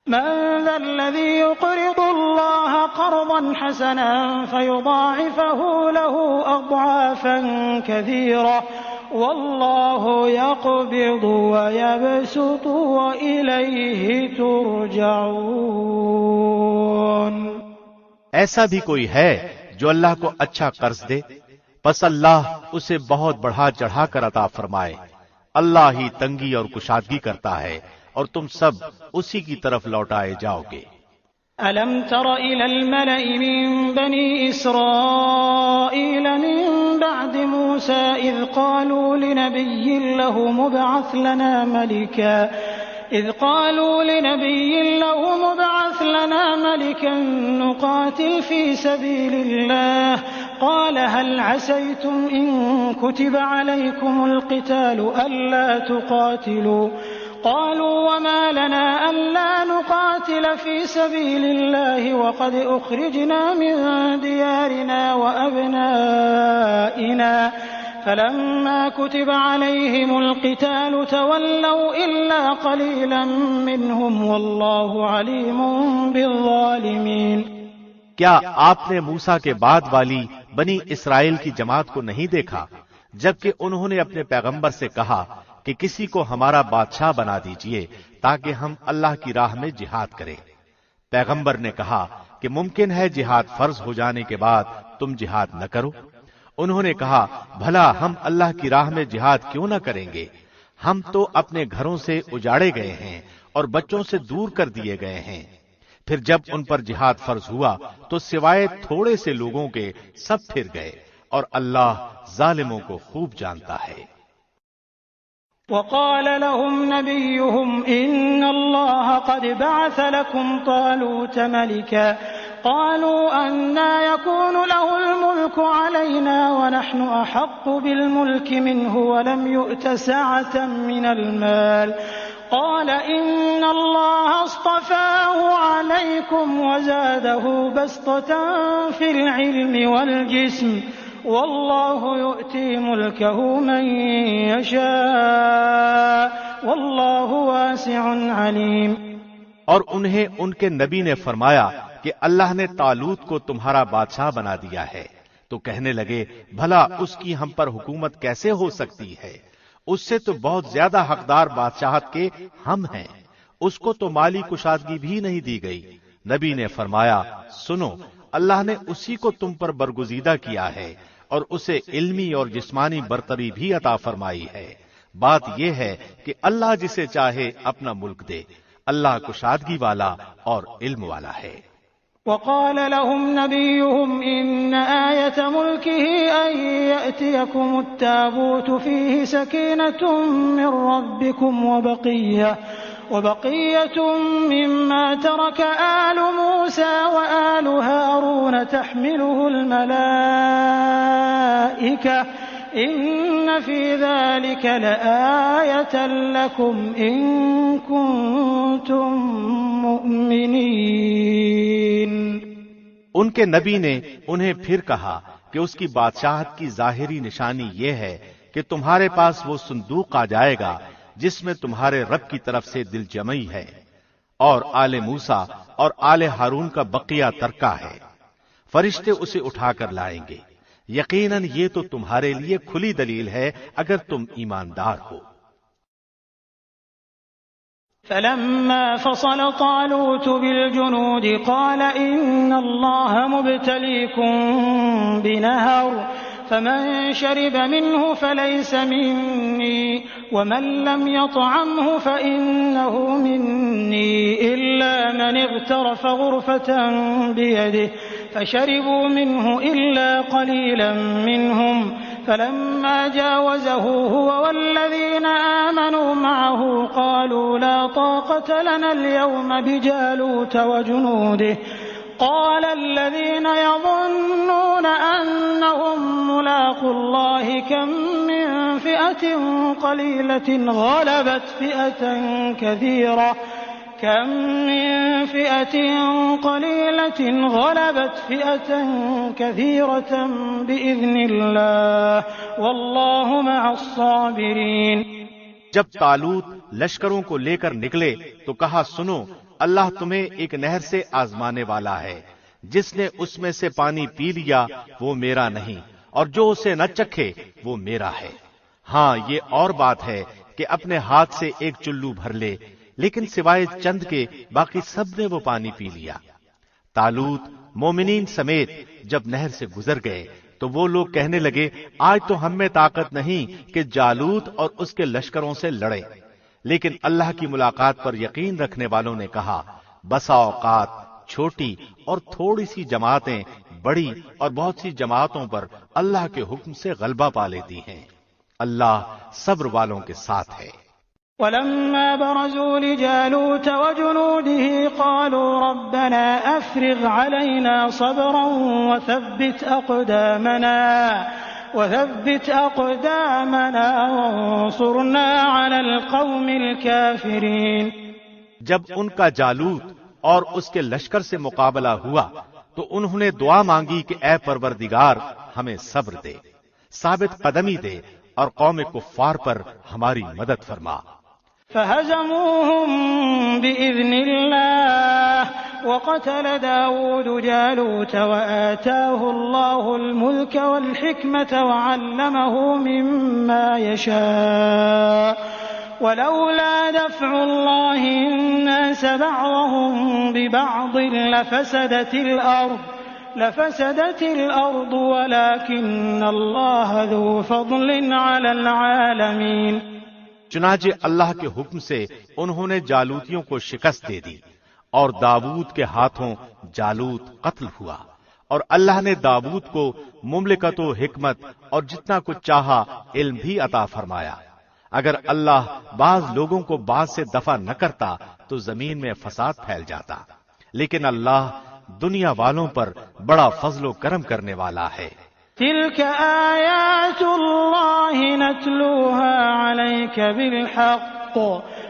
من ذا الذي يقرض الله قرضا حسنا فيضاعفه له أضعافا كثيرة والله يقبض ويبسط وإليه ترجعون۔ ایسا بھی کوئی ہے جو اللہ کو اچھا قرض دے، پس اللہ اسے بہت بڑھا چڑھا کر عطا فرمائے۔ اللہ ہی تنگی اور کشادگی کرتا ہے اور تم سب اسی کی طرف لوٹائے جاؤ گے۔ أَلَمْ تَرَ إِلَى الْمَلَإِ مِن بَنِي إِسْرَائِيلَ مِن بَعْدِ مُوسَىٰ إِذْ قَالُوا لِنَبِيٍّ لَّهُ مُبْعَثْ لَنَا مَلِكًا نُّقَاتِلْ فِي سَبِيلِ اللَّهِ قَالَ هَلْ عَسَيْتُمْ إِن كُتِبَ عَلَيْكُمُ الْقِتَالُ أَلَّا تُقَاتِلُوا قالوا وما لنا ألا نقاتل في سبيل الله وقد أخرجنا من ديارنا وأبنائنا فلما كتب عليهم القتال تولوا إلا قليلا منهم والله عليم بالظالمين۔ کیا آپ نے موسیٰ کے بعد والی بنی اسرائیل کی جماعت کو نہیں دیکھا جبکہ انہوں نے اپنے پیغمبر سے کہا کہ کسی کو ہمارا بادشاہ بنا دیجئے تاکہ ہم اللہ کی راہ میں جہاد کریں؟ پیغمبر نے کہا کہ ممکن ہے جہاد فرض ہو جانے کے بعد تم جہاد نہ کرو؟ انہوں نے کہا بھلا ہم اللہ کی راہ میں جہاد کیوں نہ کریں گے؟ ہم تو اپنے گھروں سے اجاڑے گئے ہیں اور بچوں سے دور کر دیے گئے ہیں۔ پھر جب ان پر جہاد فرض ہوا تو سوائے تھوڑے سے لوگوں کے سب پھر گئے اور اللہ ظالموں کو خوب جانتا ہے۔ وقال لهم نبيهم إن الله قد بعث لكم طالوت ملكا قالوا أنى يكون له الملك علينا ونحن أحق بالملك منه ولم يؤت سعة من المال قال إن الله اصطفاه عليكم وزاده بسطة في العلم والجسم والله يؤتي ملكه من يشاء والله واسع عليم۔ اور انہیں ان کے نبی نے فرمایا کہ اللہ نے طالوت کو تمہارا بادشاہ بنا دیا ہے، تو کہنے لگے بھلا اس کی ہم پر حکومت کیسے ہو سکتی ہے؟ اس سے تو بہت زیادہ حقدار بادشاہت کے ہم ہیں، اس کو تو مالی کشادگی بھی نہیں دی گئی۔ نبی نے فرمایا سنو، اللہ نے اسی کو تم پر برگزیدہ کیا ہے اور اسے علمی اور جسمانی برتری بھی عطا فرمائی ہے۔ بات یہ ہے کہ اللہ جسے چاہے اپنا ملک دے، اللہ کشادگی والا اور علم والا ہے۔ وقال لهم نبيهم إن آية ملكه أن يأتيكم التابوت فيه سكينة من ربكم وبقية مما ترك آل موسى وآل هارون تحمله الملائكة إن في ذلك لآية لكم إن كنتم مؤمنين۔ ان کے نبی نے انہیں پھر کہا کہ اس کی بادشاہت کی ظاہری نشانی یہ ہے کہ تمہارے پاس وہ صندوق آ جائے گا جس میں تمہارے رب کی طرف سے دل جمعی ہے اور آل موسیٰ اور آل ہارون کا بقیہ ترکہ ہے، فرشتے اسے اٹھا کر لائیں گے۔ یقیناً یہ تو تمہارے لیے کھلی دلیل ہے اگر تم ایماندار ہو۔ فلما فصل طالوت بالجنود قال إن الله مبتليكم بنهر فمن شرب منه فليس مني ومن لم يطعمه فإنه مني إلا من اغترف غرفة بيده فشربوا منه إلا قليلا منهم فلما جاوزه هو والذين آمنوا معه قالوا لا طاقة لنا اليوم بجالوت وجنوده قال الذين يظنون أنهم ملاقو الله كم من فئة قليلة غلبت فئة كثيرة بإذن الله والله مع الصابرين۔ جب طالوت لشکروں کو لے کر نکلے تو کہا سنو، اللہ تمہیں ایک نہر سے آزمانے والا ہے، جس نے اس میں سے پانی پی لیا وہ میرا نہیں، اور جو اسے نہ چکھے وہ میرا ہے۔ ہاں یہ اور بات ہے کہ اپنے ہاتھ سے ایک چلو بھر لے، لیکن سوائے چند کے باقی سب نے وہ پانی پی لیا۔ طالوت مومنین سمیت جب نہر سے گزر گئے تو وہ لوگ کہنے لگے آج تو ہم میں طاقت نہیں کہ جالوت اور اس کے لشکروں سے لڑے، لیکن اللہ کی ملاقات پر یقین رکھنے والوں نے کہا بسا اوقات چھوٹی اور تھوڑی سی جماعتیں بڑی اور بہت سی جماعتوں پر اللہ کے حکم سے غلبہ پا لیتی ہیں، اللہ صبر والوں کے ساتھ ہے۔ ولما برزوا لجالوت وجنوده قالوا ربنا أفرغ علينا صبرا وثبت أقدامنا وانصرنا على القوم الكافرين۔ جب ان کا جالوت اور اس کے لشکر سے مقابلہ ہوا تو انہوں نے دعا مانگی کہ اے پروردگار ہمیں صبر دے، ثابت قدمی دے اور قوم کفار پر ہماری مدد فرما۔ فهزموهم بإذن الله وقتل داود جالوت وآتاه الله الملك والحكمة وعلمه مما يشاء ولولا دفع الله الناس بعضهم ببعض لفسدت الأرض ولكن الله ذو فضل على العالمين۔ چنانچہ اللہ کے حکم سے انہوں نے جالوتیوں کو شکست دے دی اور داود کے ہاتھوں جالوت قتل ہوا، اور اللہ نے داود کو مملکت و حکمت اور جتنا کچھ چاہا علم بھی عطا فرمایا۔ اگر اللہ بعض لوگوں کو بعض سے دفع نہ کرتا تو زمین میں فساد پھیل جاتا، لیکن اللہ دنیا والوں پر بڑا فضل و کرم کرنے والا ہے۔ تلك آیات اللہ نتلوها علیک بالحق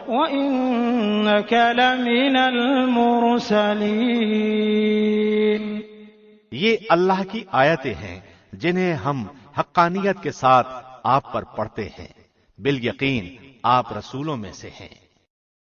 وإنک لمن المرسلین۔ یہ اللہ کی آیتیں ہیں جنہیں ہم حقانیت کے ساتھ آپ پر پڑھتے ہیں، بالیقین آپ رسولوں میں سے ہیں۔